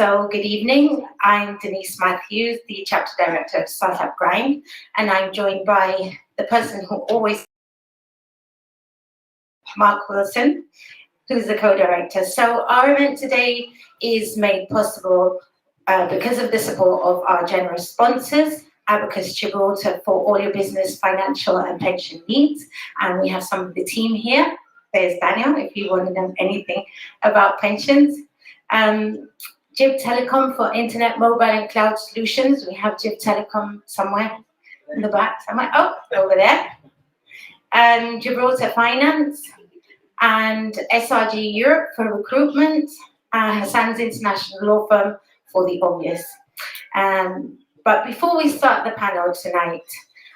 So good evening. I'm Denise Matthews, the Chapter Director of Startup Grind, and I'm joined by the person who always, Mark Wilson, who's the co-director. So our event today is made possible because of the support of our generous sponsors, Abacus Gibraltar, for all your business, financial and pension needs. And we have some of the team here. There's Daniel, if you want to know anything about pensions. Gib Telecom for internet, mobile and cloud solutions. We have Gib Telecom somewhere in the back, somewhere. Oh, over there. And Gibraltar Finance and SRG Europe for recruitment, Hassans International Law Firm for the obvious. But before we start the panel tonight,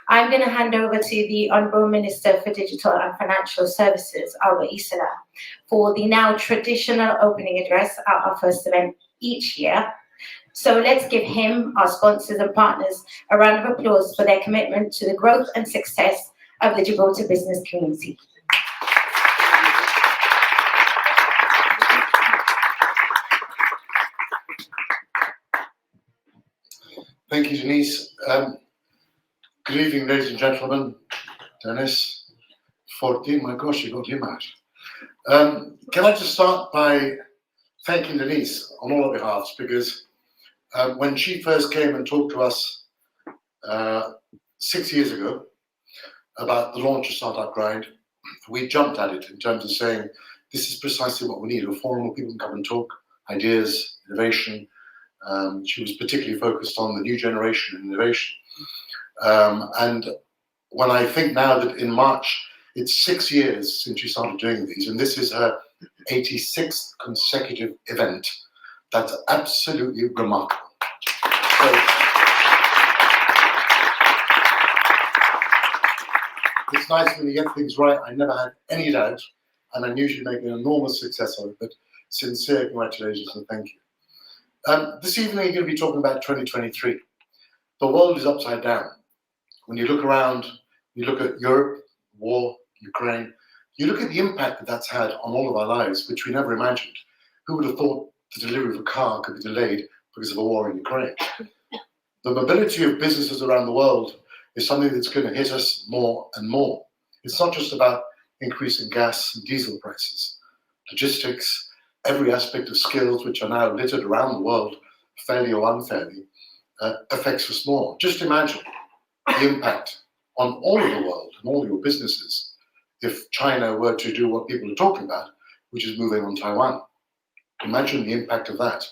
I'm going to hand over to the Honourable Minister for Digital and Financial Services, Albert Isola, for the now traditional opening address at our first event each year. So let's give him, our sponsors and partners, a round of applause for their commitment to the growth and success of the Gibraltar business community. Thank you, Denise. Good evening, ladies and gentlemen. Dennis, 14, my gosh, you got him out. Can I just start by thanking Denise on all our behalves, because when she first came and talked to us 6 years ago about the launch of Startup Grind, we jumped at it in terms of saying, this is precisely what we need, a forum where people can come and talk, ideas, innovation. She was particularly focused on the new generation of innovation. And when I think now that in March, it's 6 years since she started doing these, and this is her 86th consecutive event, that's absolutely remarkable. So, it's nice when you get things right. I never had any doubt, and I knew she'd make an enormous success of it, but sincere congratulations and thank you. This evening, you're going to be talking about 2023. The world is upside down. When you look around, you look at Europe, war, Ukraine, you look at the impact that that's had on all of our lives, which we never imagined. Who would have thought the delivery of a car could be delayed because of a war in Ukraine? The mobility of businesses around the world is something that's going to hit us more and more. It's not just about increasing gas and diesel prices. Logistics, every aspect of skills which are now littered around the world, fairly or unfairly, affects us more. Just imagine the impact on all of the world and all your businesses if China were to do what people are talking about, which is moving on Taiwan. Imagine the impact of that.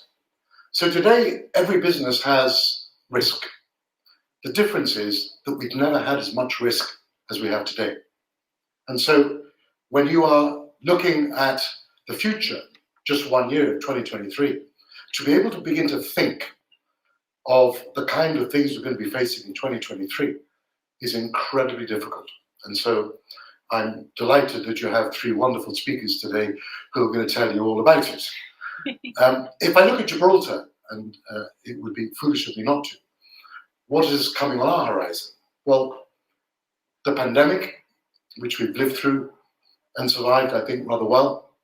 So today, every business has risk. The difference is that we've never had as much risk as we have today. And so when you are looking at the future, just 1 year, 2023, to be able to begin to think of the kind of things we're going to be facing in 2023 is incredibly difficult. And so I'm delighted that you have three wonderful speakers today who are going to tell you all about it. If I look at Gibraltar, and it would be foolish of me not to, what is coming on our horizon? Well, the pandemic, which we've lived through and survived, I think, rather well,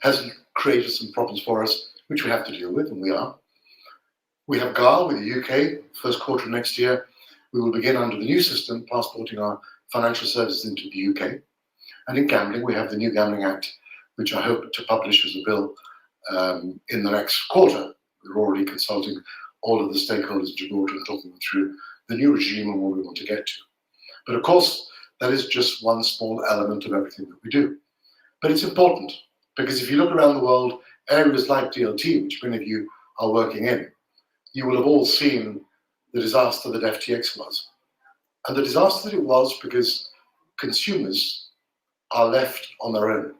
has created some problems for us, which we have to deal with, and we are. We have GAR with the UK, first quarter of next year. We will begin under the new system, passporting our financial services into the UK. And in gambling, we have the new Gambling Act, which I hope to publish as a bill in the next quarter. We're already consulting all of the stakeholders in Gibraltar and talking them through the new regime and where we want to get to. But of course, that is just one small element of everything that we do. But it's important, because if you look around the world, areas like DLT, which many of you are working in, you will have all seen the disaster that FTX was. And the disaster that it was because consumers are left on their own.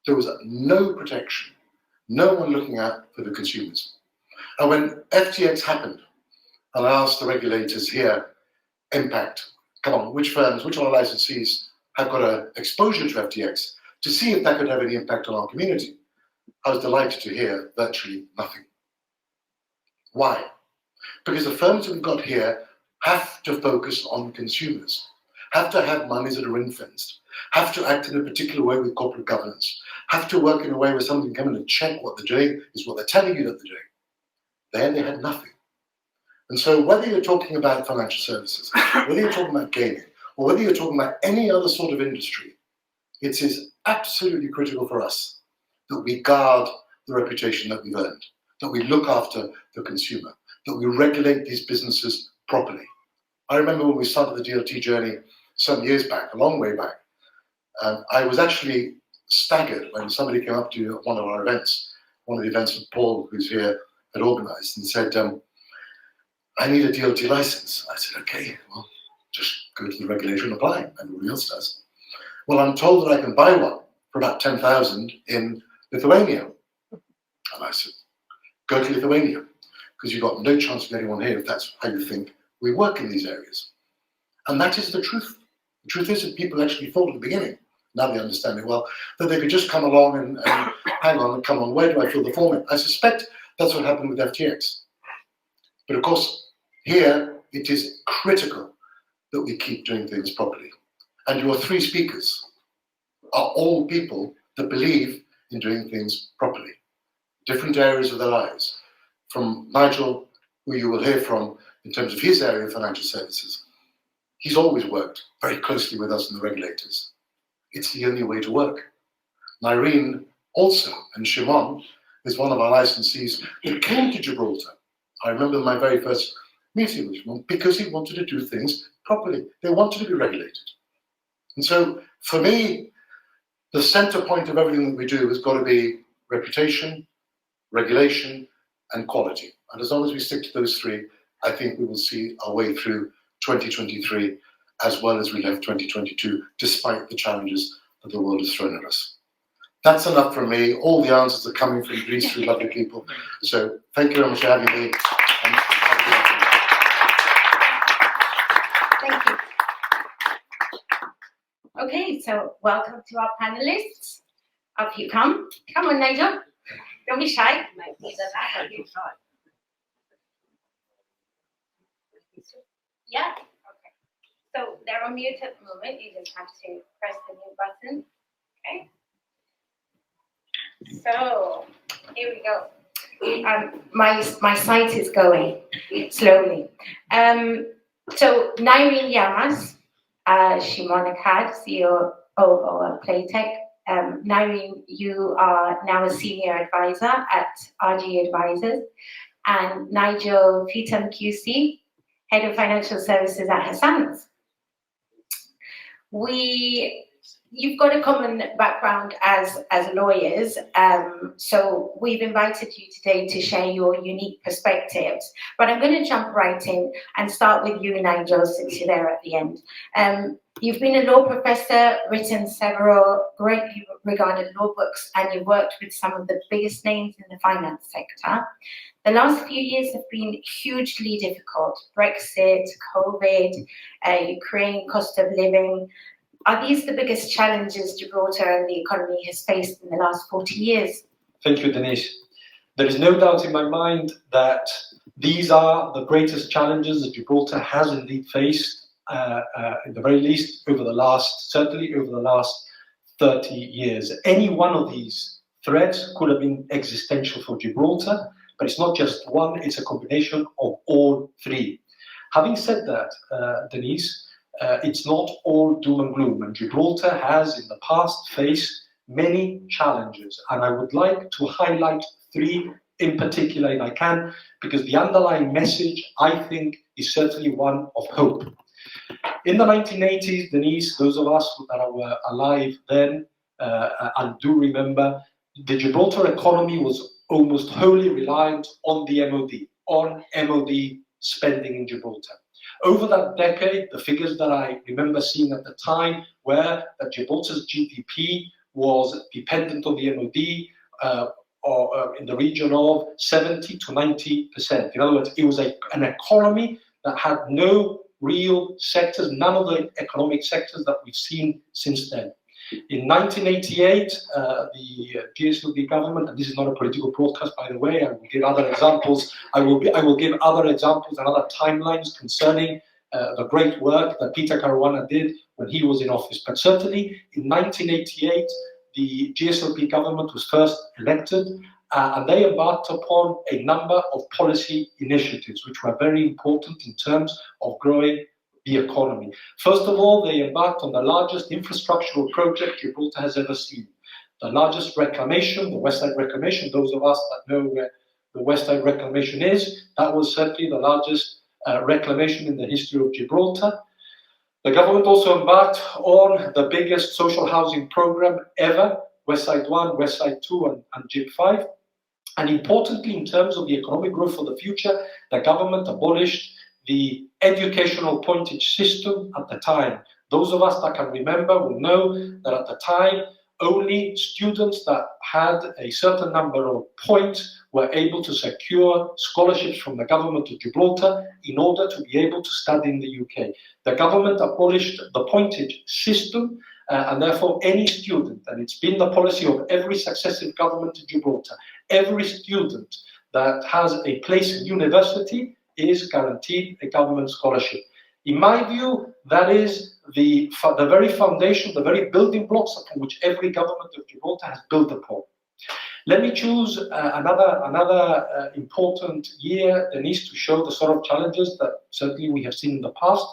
There was no protection, no one looking out for the consumers. And when FTX happened, and I asked the regulators here, impact, come on, which firms, which other licensees have got an exposure to FTX, to see if that could have any impact on our community, I was delighted to hear virtually nothing. Why? Because the firms that we've got here have to focus on consumers. have to have monies that are ring-fenced, have to act in a particular way with corporate governance, have to work in a way where somebody can come in and check what they're doing is what they're telling you that they're doing. There they had nothing. And so whether you're talking about financial services, whether you're talking about gaming, or whether you're talking about any other sort of industry, it is absolutely critical for us that we guard the reputation that we've earned, that we look after the consumer, that we regulate these businesses properly. I remember when we started the DLT journey some years back, a long way back, I was actually staggered when somebody came up to one of our events, one of the events that Paul, who's here, had organised, and said, I need a DLT license. I said, okay, well, just go to the regulation and apply. Everybody else does. Well, I'm told that I can buy one for about 10,000 in Lithuania. And I said, go to Lithuania, because you've got no chance of getting one here if that's how you think we work in these areas. And that is the truth. The truth is that people actually thought at the beginning, now they understand it well, that they could just come along and hang on and come on, where do I fill the form in? I suspect that's what happened with FTX. But of course, here it is critical that we keep doing things properly. And your three speakers are all people that believe in doing things properly. Different areas of their lives. From Nigel, who you will hear from in terms of his area of financial services, he's always worked very closely with us and the regulators. It's the only way to work. Nyreen also, and Shimon is one of our licensees that came to Gibraltar. I remember my very first meeting with Shimon because he wanted to do things properly. They wanted to be regulated. And so for me, the center point of everything that we do has got to be reputation, regulation, and quality. And as long as we stick to those three, I think we will see our way through 2023 as well as we left 2022, despite the challenges that the world has thrown at us. That's enough from me. All the answers are coming from these three lovely people. So thank you very much for having me. Thank you. Okay, so welcome to our panelists. Up you come. Come on, Nigel. Don't be shy. Yeah. Okay. So they're on mute at the moment. You just have to press the mute button. Okay. So here we go. My site is going slowly. So Nyreen Llamas, Shimon Akkad, CEO of Playtech. Nyreen, you are now a senior advisor at RG Advisors, and Nigel Feetham QC, head of financial services at Hassans. You've got a common background as lawyers, so we've invited you today to share your unique perspectives. But I'm going to jump right in and start with you, Nigel, since you're there at the end. You've been a law professor, written several greatly regarded law books, and you've worked with some of the biggest names in the finance sector. The last few years have been hugely difficult. Brexit, COVID, Ukraine, cost of living. Are these the biggest challenges Gibraltar and the economy has faced in the last 40 years? Thank you, Denise. There is no doubt in my mind that these are the greatest challenges that Gibraltar has indeed faced, at the very least, certainly over the last 30 years. Any one of these threats could have been existential for Gibraltar, but it's not just one, it's a combination of all three. Having said that, Denise, it's not all doom and gloom, and Gibraltar has in the past faced many challenges, and I would like to highlight three in particular if I can, because the underlying message, I think, is certainly one of hope. In the 1980s, Denise, those of us that were alive then and do remember, the Gibraltar economy was almost wholly reliant on the MOD, on MOD spending in Gibraltar. Over that decade, the figures that I remember seeing at the time were that Gibraltar's GDP was dependent on the MOD, or in the region of 70 to 90%. In other words, it was an economy that had no real sectors, none of the economic sectors that we've seen since then. In 1988, the GSLD government, and this is not a political broadcast, by the way, I will give other examples. I will give other examples and other timelines concerning the great work that Peter Caruana did when he was in office. But certainly in 1988, the GSLP government was first elected, and they embarked upon a number of policy initiatives which were very important in terms of growing the economy. First of all, they embarked on the largest infrastructural project Gibraltar has ever seen. The largest reclamation, the West Side Reclamation, those of us that know where the West Side Reclamation is, that was certainly the largest reclamation in the history of Gibraltar. The government also embarked on the biggest social housing program ever, West Side 1, West Side 2, and GIB 5. And importantly, in terms of the economic growth for the future, the government abolished the educational pointage system at the time. Those of us that can remember will know that at the time, only students that had a certain number of points were able to secure scholarships from the government of Gibraltar in order to be able to study in the UK. The government abolished the pointage system, and therefore any student, and it's been the policy of every successive government in Gibraltar, every student that has a place in university is guaranteed a government scholarship. In my view, that is the very foundation, the very building blocks upon which every government of Gibraltar has built upon. Let me choose another important year, Denise, to show the sort of challenges that certainly we have seen in the past.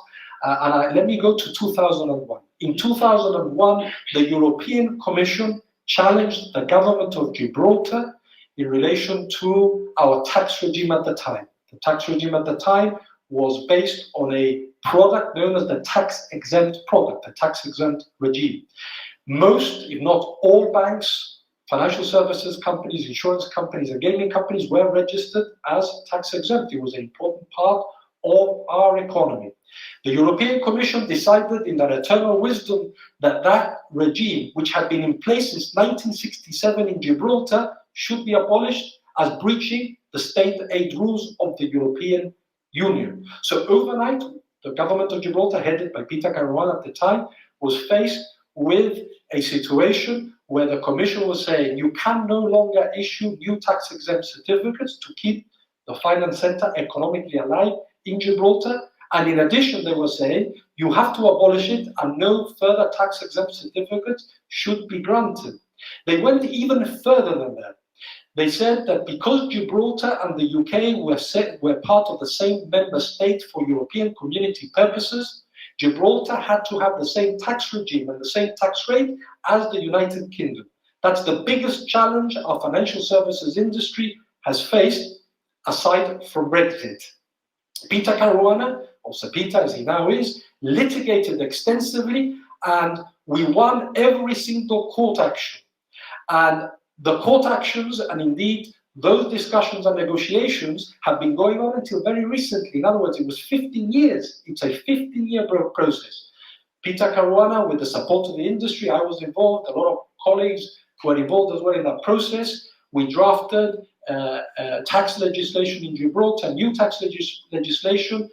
Let me go to 2001. In 2001, the European Commission challenged the government of Gibraltar in relation to our tax regime at the time. The tax regime at the time was based on a product known as the tax-exempt product, the tax-exempt regime. Most, if not all banks, financial services companies, insurance companies, and gaming companies were registered as tax-exempt. It was an important part of our economy. The European Commission decided in their eternal wisdom that that regime, which had been in place since 1967 in Gibraltar, should be abolished as breaching the state aid rules of the European Union. So overnight, the government of Gibraltar, headed by Peter Caruana at the time, was faced with a situation where the Commission was saying you can no longer issue new tax-exempt certificates to keep the finance centre economically alive in Gibraltar. And in addition, they were saying you have to abolish it and no further tax-exempt certificates should be granted. They went even further than that. They said that because Gibraltar and the UK were part of the same member state for European community purposes, Gibraltar had to have the same tax regime and the same tax rate as the United Kingdom. That's the biggest challenge our financial services industry has faced, aside from Brexit. Peter Caruana, or Sir Peter as he now is, litigated extensively, and we won every single court action. And the court actions, and indeed those discussions and negotiations, have been going on until very recently. In other words, it was 15 years. It's a 15-year process. Peter Caruana, with the support of the industry, I was involved, a lot of colleagues were involved as well in that process. We drafted tax legislation in Gibraltar, new tax legislation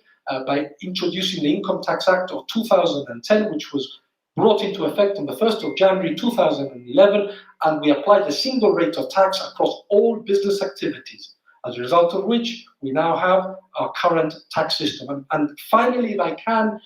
by introducing the Income Tax Act of 2010, which was brought into effect on the 1st of January 2011, and we applied a single rate of tax across all business activities, as a result of which we now have our current tax system. And finally, if I can,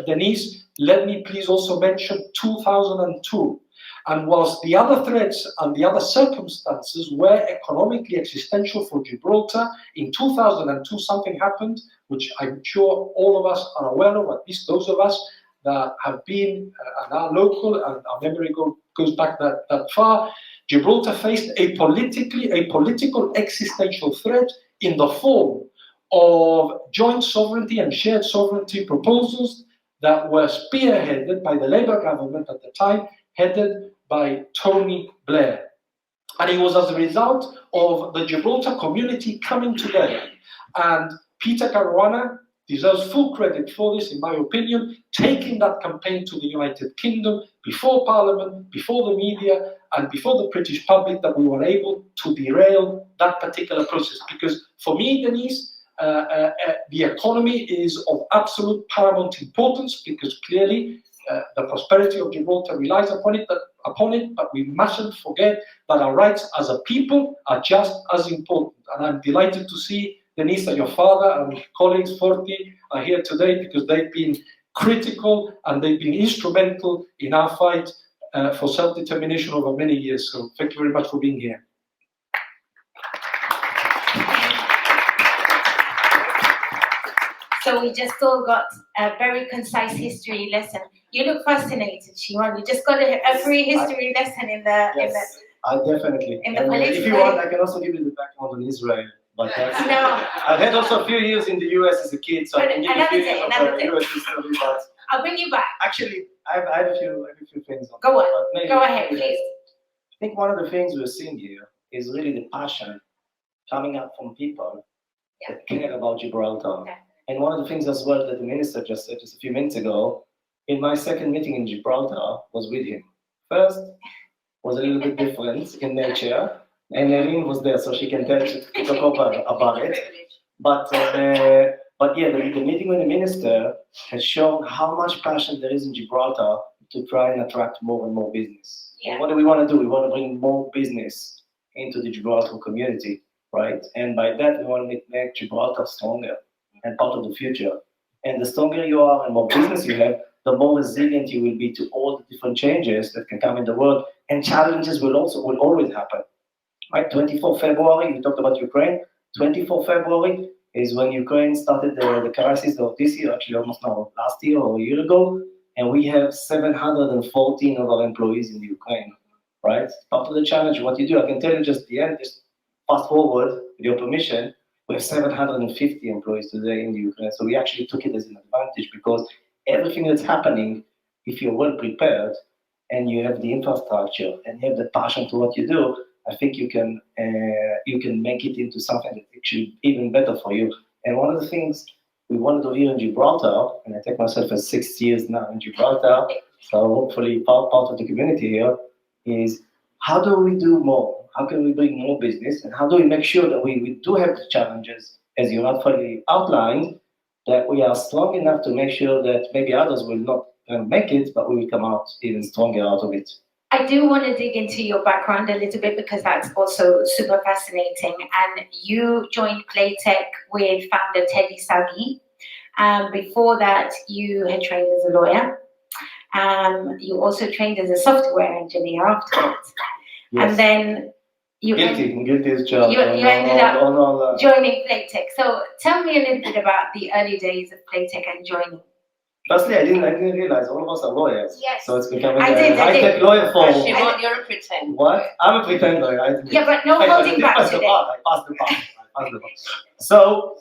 Denise, let me please also mention 2002. And whilst the other threats and the other circumstances were economically existential for Gibraltar, in 2002 something happened, which I'm sure all of us are aware of, at least those of us that have been and are local, and our memory goes back that far. Gibraltar faced a political existential threat in the form of joint sovereignty and shared sovereignty proposals that were spearheaded by the Labour government at the time, headed by Tony Blair. And it was as a result of the Gibraltar community coming together. And Peter Caruana deserves full credit for this, in my opinion, taking that campaign to the United Kingdom before Parliament, before the media, and before the British public, that we were able to derail that particular process. Because for me, Denise, the economy is of absolute paramount importance, because clearly the prosperity of Gibraltar relies upon it, but we mustn't forget that our rights as a people are just as important. And I'm delighted to see, Denisa, your father, and colleagues, 40, are here today because they've been critical and they've been instrumental in our fight for self-determination over many years. So thank you very much for being here. So we just all got a very concise history lesson. You look fascinated, Shimon. You just got a free history lesson in the Definitely. in the And, political. if you want, I can also give you the background on Israel. But that's, No, I've had also a few years in the US as a kid, so I can give you a few years another of day. US history. But I'll bring you back. actually, I have a few things on. Go on. But maybe- Go ahead, maybe please. I think one of the things we're seeing here is really the passion coming up from people that care about Gibraltar. Yeah. And one of the things as well that the minister just said just a few minutes ago, in my second meeting in Gibraltar, was with him. First was a little bit different in nature, and Nyreen was there, so she can tell to talk about it. But yeah, the meeting with the minister has shown how much passion there is in Gibraltar to try and attract more and more business. Yeah. And what do? We want to bring more business into the Gibraltar community, right? And by that, we want to make Gibraltar stronger and part of the future. And the stronger you are and more business you have, the more resilient you will be to all the different changes that can come in the world. And challenges will always happen. Right? 24 February, we talked about Ukraine. 24 February is when Ukraine started the crisis of this year, actually almost now, last year or a year ago. And we have 714 of our employees in Ukraine. Right? Part of the challenge, what you do, I can tell you just the end, just fast forward, with your permission. We have 750 employees today in the Ukraine. So we actually took it as an advantage because everything that's happening, if you're well prepared and you have the infrastructure and you have the passion to what you do, I think you can make it into something that's actually even better for you. And one of the things we want to do here in Gibraltar, and I take myself as 6 years now in Gibraltar, so hopefully part of the community here, is how do we do more? How can we bring more business? And how do we make sure that we do have the challenges, as you rightfully outlined, that we are strong enough to make sure that maybe others will not make it, but we will come out even stronger out of it. I do want to dig into your background a little bit because that's also super fascinating. And you joined Playtech with founder Teddy Sagi. Before that, you had trained as a lawyer. You also trained as a software engineer afterwards. Yes. And then you guilty as charged. you ended up joining Playtech. So tell me a little bit about the early days of Playtech and joining. Firstly, I didn't realize all of us are lawyers. Yes. So it's becoming I a did. high-tech lawyer for... Shimon, you're a pretender. What? I'm a pretender. Yeah, but no holding back today. I passed the bar. So,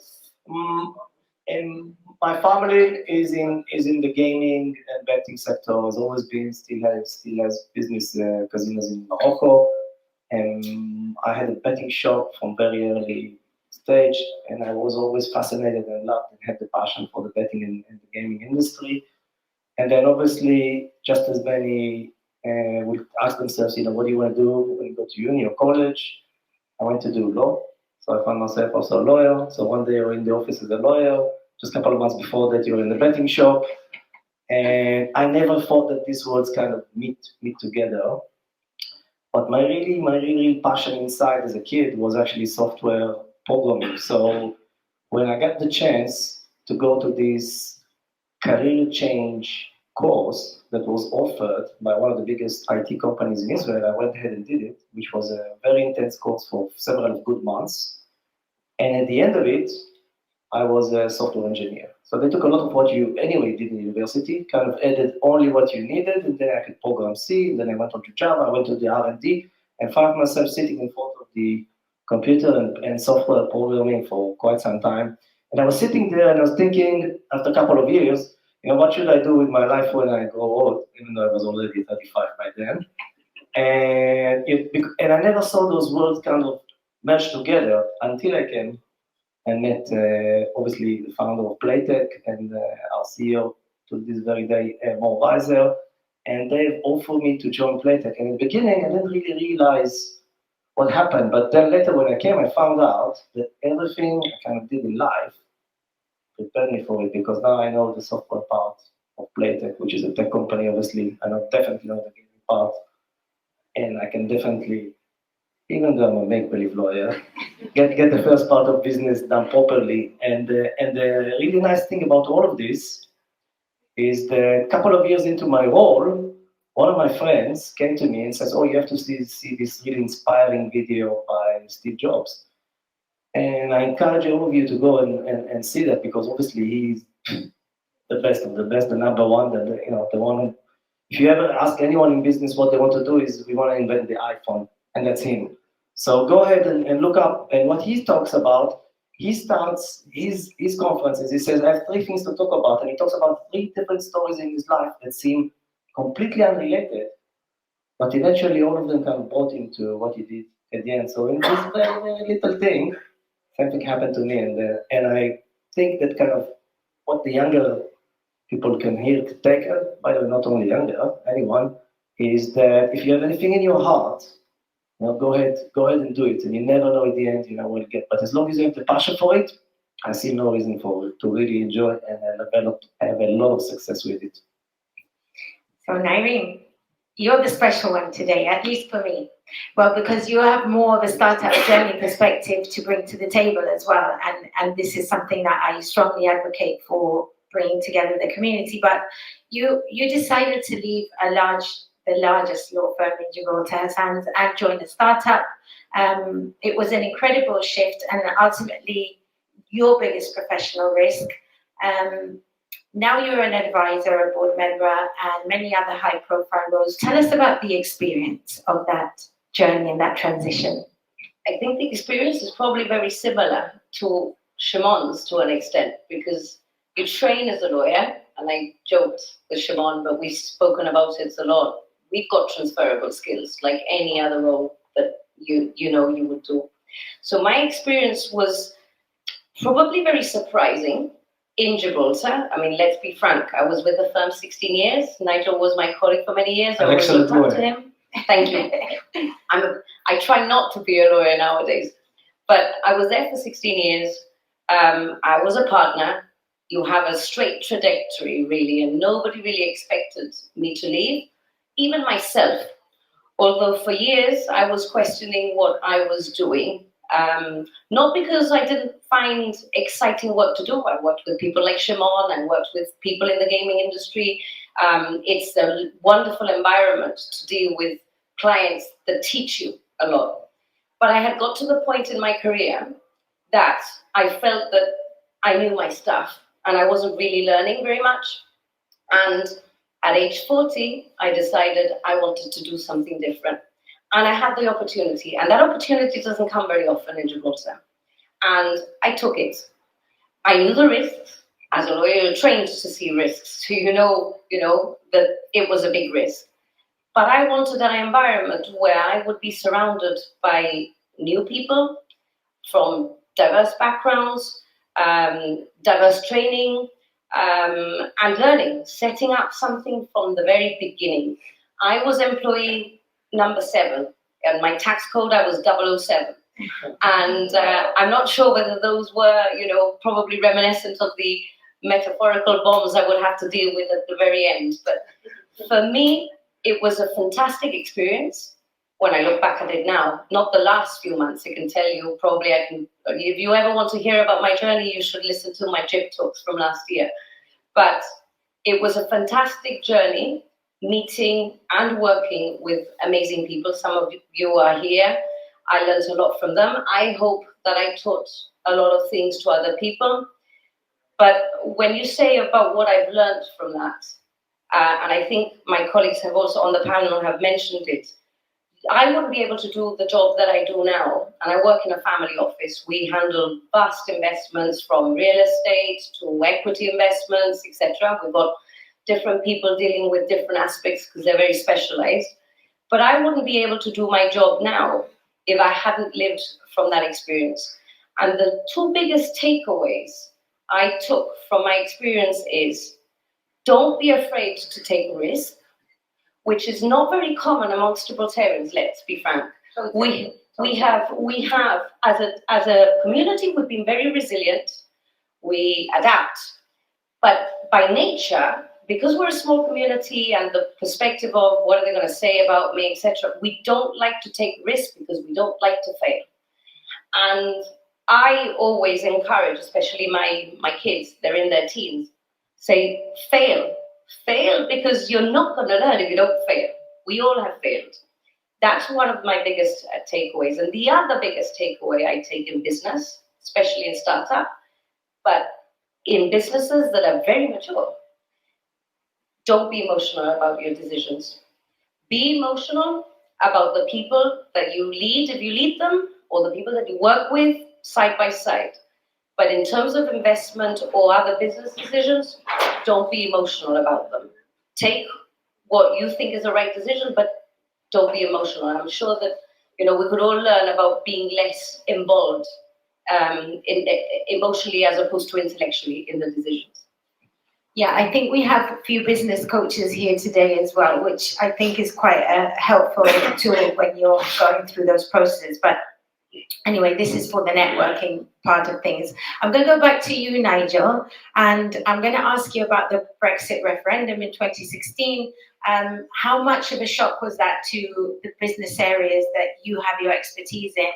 my family is in the gaming and betting sector. Has always been, still has business casinos in Morocco. And I had a betting shop from very early stage, and I was always fascinated and loved and had the passion for the betting and the gaming industry. And then obviously, just as many would ask themselves, what do you want to do when you go to uni or college? I went to do law, so I found myself also a lawyer. So one day you're in the office as a lawyer, just a couple of months before that you're in the betting shop. And I never thought that these worlds kind of meet together. But my really passion inside as a kid was actually software programming. So when I got the chance to go to this career change course that was offered by one of the biggest IT companies in Israel, I went ahead and did it, which was a very intense course for several good months. And at the end of it, I was a software engineer. So they took a lot of what you anyway did in university, kind of added only what you needed, and then I could program C, and then I went on to Java, I went to the R&D, and found myself sitting in front of the computer and software programming for quite some time. And I was sitting there and I was thinking, after a couple of years, what should I do with my life when I grow old, even though I was already 35 by then. And I never saw those worlds kind of merge together until I came and met, obviously, the founder of Playtech and our CEO to this very day, Mo Weiser. And they offered me to join Playtech. And in the beginning, I didn't really realize what happened. But then later when I came, I found out that everything I kind of did in life prepared me for it, because now I know the software part of Playtech, which is a tech company, obviously. I definitely know the gaming part. And I can definitely even though I'm a make-believe lawyer, get the first part of business done properly. And the really nice thing about all of this is that a couple of years into my role, one of my friends came to me and says, "Oh, you have to see this really inspiring video by Steve Jobs." And I encourage all of you to go and see that, because obviously he's the best of the best, the number one, the one. If you ever ask anyone in business what they want to do, is we want to invent the iPhone, and that's him. So go ahead and look up. And what he talks about, he starts his conferences. He says, "I have 3 things to talk about," and he talks about 3 different stories in his life that seem completely unrelated, but eventually all of them kind of brought him to what he did at the end. So in this very, very little thing, something happened to me, and I think that kind of what the younger people can hear to take, by the way, not only younger, anyone, is that if you have anything in your heart, go ahead and do it, and you never know at the end, what you get. But as long as you have the passion for it, I see no reason to really enjoy it and have a lot of success with it. So Nyreen, you're the special one today, at least for me. Well, because you have more of a startup journey perspective to bring to the table as well. And this is something that I strongly advocate for, bringing together the community. But you decided to leave the largest law firm in Gibraltar, Hassans, and join a startup. It was an incredible shift, and ultimately your biggest professional risk. Now you're an advisor, a board member, and many other high-profile roles. Tell us about the experience of that journey and that transition. I think the experience is probably very similar to Shimon's to an extent, because you train as a lawyer, and I joked with Shimon, but we've spoken about it a lot. We've got transferable skills like any other role that you would do. So my experience was probably very surprising in Gibraltar. I mean, let's be frank, I was with the firm 16 years. Nigel was my colleague for many years. I always looked up to him. Thank you. I try not to be a lawyer nowadays, but I was there for 16 years. I was a partner. You have a straight trajectory, really, and nobody really expected me to leave, even myself. Although for years I was questioning what I was doing, not because I didn't find exciting work to do. I worked with people like Shimon and worked with people in the gaming industry. It's a wonderful environment to deal with clients that teach you a lot. But I had got to the point in my career that I felt that I knew my stuff and I wasn't really learning very much. And at age 40, I decided I wanted to do something different. And I had the opportunity, and that opportunity doesn't come very often in Gibraltar. And I took it. I knew the risks. As a lawyer, you're trained to see risks, so you know that it was a big risk. But I wanted an environment where I would be surrounded by new people from diverse backgrounds, diverse training, and learning, setting up something from the very beginning. I was employee number 7, and my tax code, I was 007. And I'm not sure whether those were, probably reminiscent of the metaphorical bombs I would have to deal with at the very end. But for me, it was a fantastic experience when I look back at it now. Not the last few months, I can tell you, if you ever want to hear about my journey, you should listen to my JIP talks from last year. But it was a fantastic journey, meeting and working with amazing people. Some of you are here. I learned a lot from them. I hope that I taught a lot of things to other people. But when you say about what I've learned from that, and I think my colleagues have also on the panel have mentioned it, I wouldn't be able to do the job that I do now. And I work in a family office. We handle vast investments from real estate to equity investments, etc. We've got different people dealing with different aspects because they're very specialized. But I wouldn't be able to do my job now if I hadn't lived from that experience. And the 2 biggest takeaways I took from my experience is, don't be afraid to take a risk, which is not very common amongst Gibraltarians, let's be frank. We have as a community, we've been very resilient. We adapt. But by nature, because we're a small community and the perspective of what are they going to say about me, etc., we don't like to take risks because we don't like to fail. And I always encourage, especially my kids, they're in their teens, say, fail. Fail because you're not going to learn if you don't fail. We all have failed. That's one of my biggest takeaways. And the other biggest takeaway I take in business, especially in startup, but in businesses that are very mature, don't be emotional about your decisions. Be emotional about the people that you lead, if you lead them, or the people that you work with side by side. But in terms of investment or other business decisions, don't be emotional about them. Take what you think is the right decision, but don't be emotional. And I'm sure that we could all learn about being less involved emotionally as opposed to intellectually in the decisions. Yeah, I think we have a few business coaches here today as well, which I think is quite a helpful tool when you're going through those processes. But anyway, this is for the networking part of things. I'm going to go back to you, Nigel, and I'm going to ask you about the Brexit referendum in 2016. How much of a shock was that to the business areas that you have your expertise in?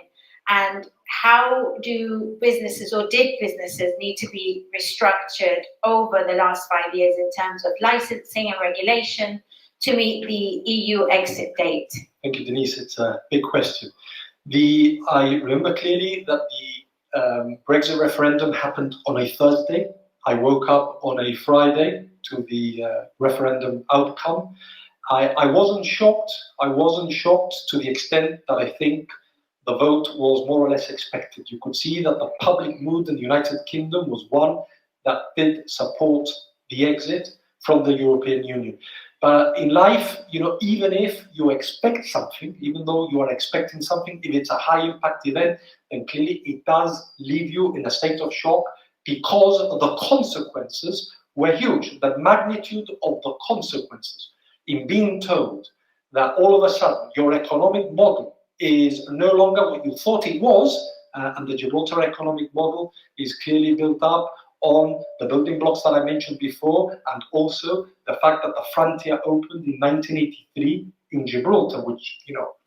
And how do businesses, or did businesses, need to be restructured over the last 5 years in terms of licensing and regulation to meet the EU exit date? Thank you, Denise. It's a big question. I remember clearly that the Brexit referendum happened on a Thursday. I woke up on a Friday to the referendum outcome. I wasn't shocked. I wasn't shocked to the extent that I think the vote was more or less expected. You could see that the public mood in the United Kingdom was one that did support the exit from the European Union. But in life, even if you expect something, even though you are expecting something, if it's a high impact event, then clearly it does leave you in a state of shock because the consequences were huge. The magnitude of the consequences in being told that all of a sudden your economic model is no longer what you thought it was, and the Gibraltar economic model is clearly built up on the building blocks that I mentioned before, and also the fact that the frontier opened in 1983 in Gibraltar, which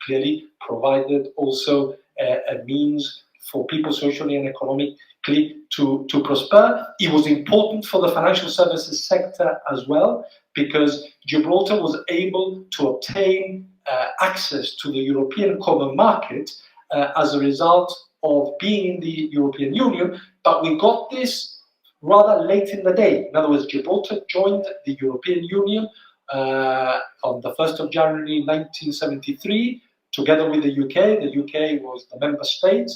clearly provided also a means for people socially and economically to prosper. It was important for the financial services sector as well, because Gibraltar was able to obtain access to the European common market as a result of being in the European Union, but we got this rather late in the day. In other words, Gibraltar joined the European Union on the 1st of January 1973, together with the UK. The UK was the member state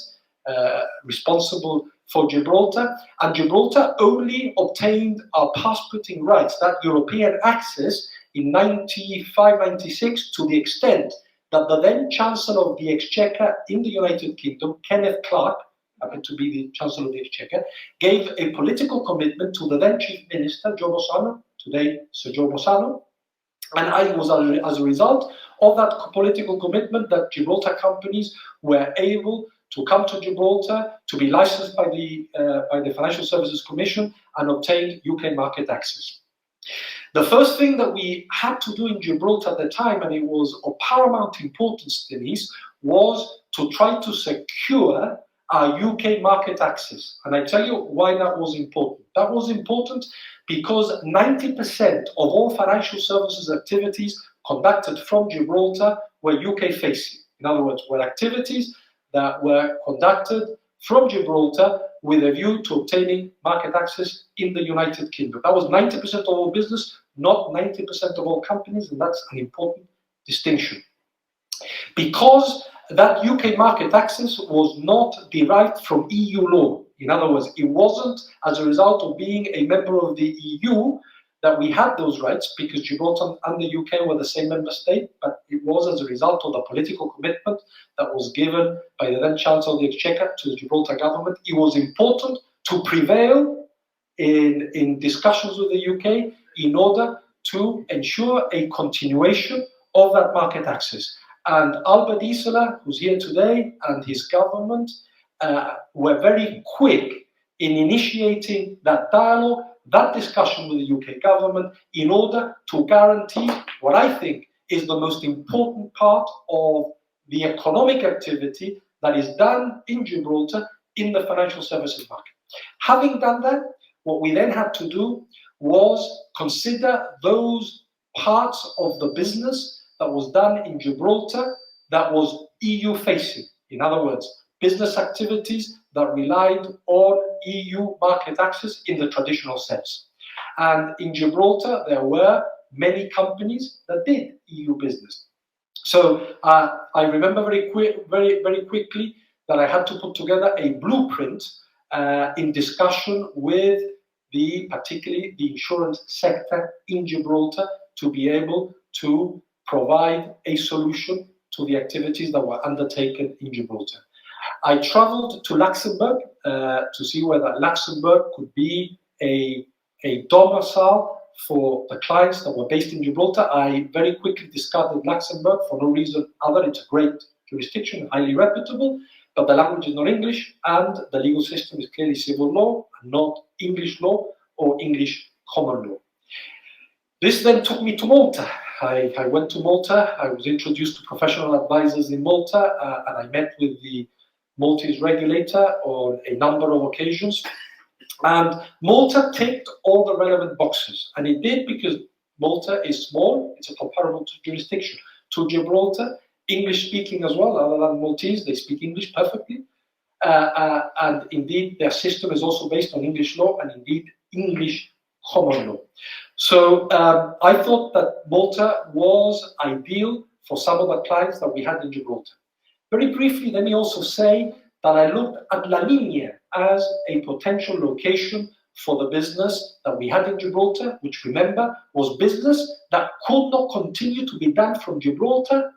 responsible for Gibraltar, and Gibraltar only obtained our passporting rights, that European access, in 95-96, to the extent that the then Chancellor of the Exchequer in the United Kingdom, Kenneth Clarke, happened to be the Chancellor of the Exchequer, gave a political commitment to the then Chief Minister, Joe Bossano, today Sir Joe Bossano, and it was as a result of that political commitment that Gibraltar companies were able to come to Gibraltar, to be licensed by the Financial Services Commission, and obtain UK market access. The first thing that we had to do in Gibraltar at the time, and it was of paramount importance, Denise, was to try to secure our UK market access. And I tell you why that was important. That was important because 90% of all financial services activities conducted from Gibraltar were UK facing. In other words, were activities that were conducted from Gibraltar with a view to obtaining market access in the United Kingdom. That was 90% of all business, not 90% of all companies, and that's an important distinction. Because that UK market access was not derived from EU law. In other words, it wasn't as a result of being a member of the EU that we had those rights, because Gibraltar and the UK were the same member state, but it was as a result of the political commitment that was given by the then Chancellor of the Exchequer to the Gibraltar government. It was important to prevail in discussions with the UK in order to ensure a continuation of that market access. And Albert Isola, who's here today, and his government were very quick in initiating that dialogue that discussion with the UK government in order to guarantee what I think is the most important part of the economic activity that is done in Gibraltar in the financial services market. Having done that, what we then had to do was consider those parts of the business that was done in Gibraltar that was EU facing. In other words, business activities that relied on EU market access in the traditional sense. And in Gibraltar, there were many companies that did EU business. So I remember very quickly that I had to put together a blueprint in discussion with particularly the insurance sector in Gibraltar to be able to provide a solution to the activities that were undertaken in Gibraltar. I traveled to Luxembourg to see whether Luxembourg could be a domicile for the clients that were based in Gibraltar. I very quickly discarded Luxembourg for no reason other. It's a great jurisdiction, highly reputable, but the language is not English, and the legal system is clearly civil law, not English law or English common law. This then took me to Malta. I went to Malta. I was introduced to professional advisors in Malta, and I met with the Maltese regulator on a number of occasions. And Malta ticked all the relevant boxes, and it did because Malta is small. It's a comparable jurisdiction to Gibraltar, English speaking as well, other than Maltese. They speak English perfectly. And indeed, their system is also based on English law and indeed English common law. So I thought that Malta was ideal for some of the clients that we had in Gibraltar. Very briefly, let me also say that I looked at La Linea as a potential location for the business that we had in Gibraltar, which, remember, was business that could not continue to be done from Gibraltar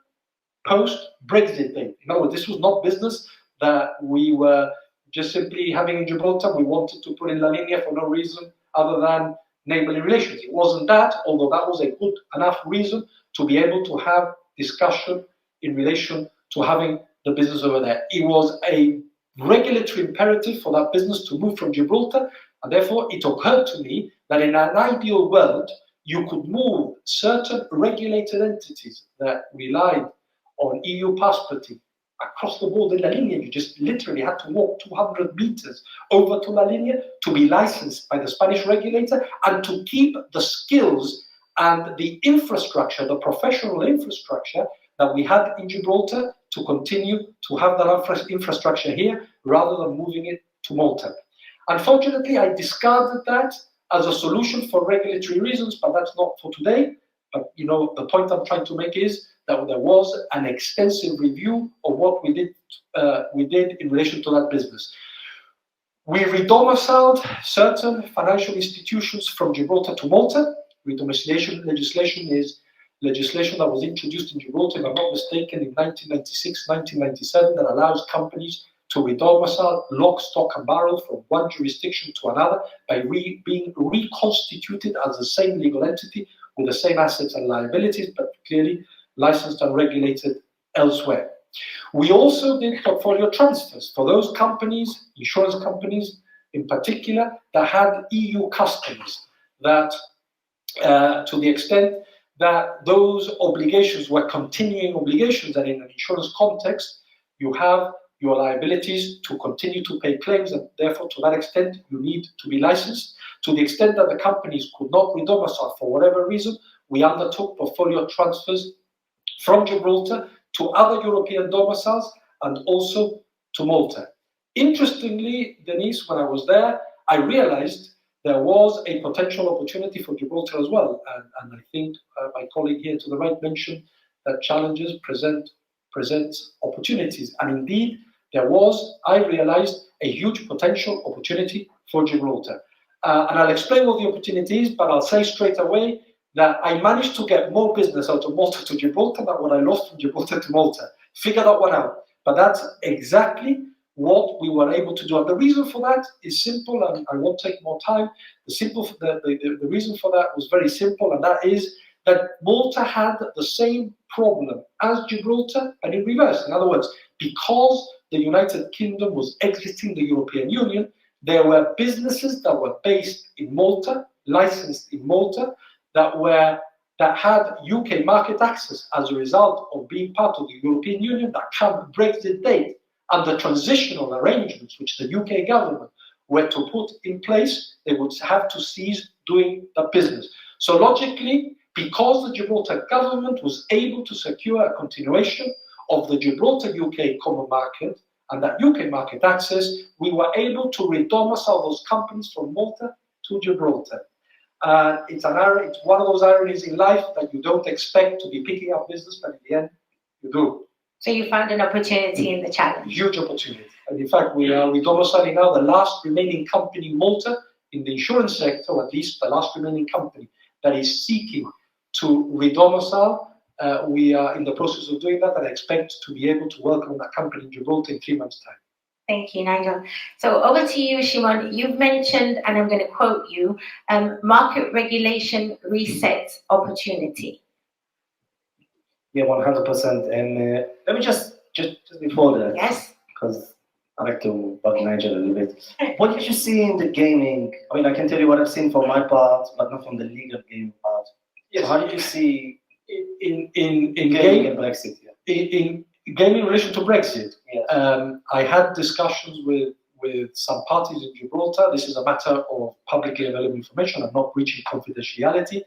post-Brexit date. In other words, this was not business that we were just simply having in Gibraltar. We wanted to put in La Linea for no reason other than neighborly relations. It wasn't that, although that was a good enough reason to be able to have discussion in relation to having the business over there. It was a regulatory imperative for that business to move from Gibraltar, and therefore it occurred to me that in an ideal world, you could move certain regulated entities that relied on EU passporting across the border in La Linea. You just literally had to walk 200 meters over to La Linea to be licensed by the Spanish regulator and to keep the skills and the infrastructure, the professional infrastructure that we had in Gibraltar, to continue to have that infrastructure here rather than moving it to Malta. Unfortunately, I discarded that as a solution for regulatory reasons, but that's not for today. But the point I'm trying to make is that there was an extensive review of what we did in relation to that business. We redomiciled certain financial institutions from Gibraltar to Malta. Redomiciliation legislation is legislation that was introduced in Gibraltar, if I'm not mistaken, in 1996, 1997, that allows companies to redomicile lock, stock and barrel from one jurisdiction to another by being reconstituted as the same legal entity with the same assets and liabilities, but clearly licensed and regulated elsewhere. We also did portfolio transfers for those companies, insurance companies in particular, that had EU customers, that to the extent that those obligations were continuing obligations, and in an insurance context, you have your liabilities to continue to pay claims, and therefore, to that extent, you need to be licensed. To the extent that the companies could not redomicile for whatever reason, we undertook portfolio transfers from Gibraltar to other European domiciles and also to Malta. Interestingly, Denise, when I was there, I realized there was a potential opportunity for Gibraltar as well. And I think my colleague here to the right mentioned that challenges present opportunities. And indeed, there was, I realized, a huge potential opportunity for Gibraltar. And I'll explain what the opportunity is, but I'll say straight away that I managed to get more business out of Malta to Gibraltar than what I lost from Gibraltar to Malta. Figure that one out. But that's exactly what we were able to do. And the reason for that is simple, and I won't take more time. The reason for that was very simple, and that is that Malta had the same problem as Gibraltar, and in reverse. In other words, because the United Kingdom was exiting the European Union, There were businesses that were based in Malta, licensed in Malta, that had UK market access as a result of being part of the European Union that come Brexit date, and the transitional arrangements which the UK government were to put in place, they would have to cease doing the business. So logically, because the Gibraltar government was able to secure a continuation of the Gibraltar UK common market and that UK market access, we were able to redomicile those companies from Malta to Gibraltar. It's one of those ironies in life that you don't expect to be picking up business, but in the end, you do. So you found an opportunity in the challenge. Huge opportunity. And in fact, we are redomiciling now the last remaining company in Malta in the insurance sector, or at least the last remaining company that is seeking to redomicile. We are in the process of doing that, and I expect to be able to welcome that company in Gibraltar in 3 months' time. Thank you, Nigel. So over to you, Shimon. You've mentioned, and I'm going to quote you, market regulation reset opportunity. Yeah, 100%. And let me just before that, Yes. because I like to bug Nigel a little bit. What did you see in the gaming? I mean, I can tell you what I've seen for my part, but not from the legal gaming part. Yes. So how did you see in gaming and Brexit? Yeah. In gaming in relation to Brexit, Yes. I had discussions with some parties in Gibraltar. This is a matter of publicly available information. I'm not breaching confidentiality.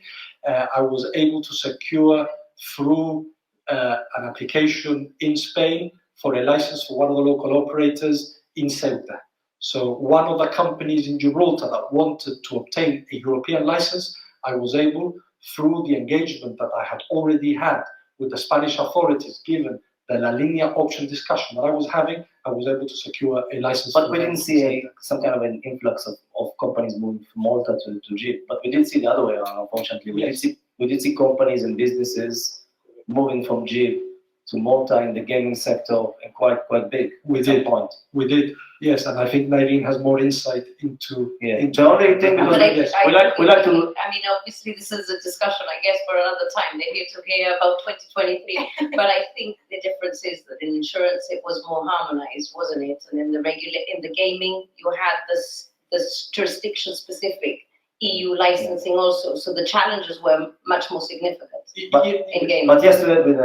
I was able to secure through an application in Spain for a license for one of the local operators in Ceuta. So one of the companies in Gibraltar that wanted to obtain a European license, I was able, through the engagement that I had already had with the Spanish authorities, given the La Linea option discussion that I was having, I was able to secure a license. But we didn't see some kind of an influx of companies moving from Malta to GIB. But we did see the other way around, unfortunately. We did see companies and businesses moving from GIB to Malta in the gaming sector, and quite big. We did. We did, yes, and I think Nyreen has more insight into. Yeah. The only thing, because we like to. I mean, obviously, this is a discussion, I guess, for another time. They're here to hear about 2023, but I think the difference is that in insurance it was more harmonized, wasn't it? And in the gaming, you had this jurisdiction-specific EU licensing also, so the challenges were much more significant in gaming. But yesterday, with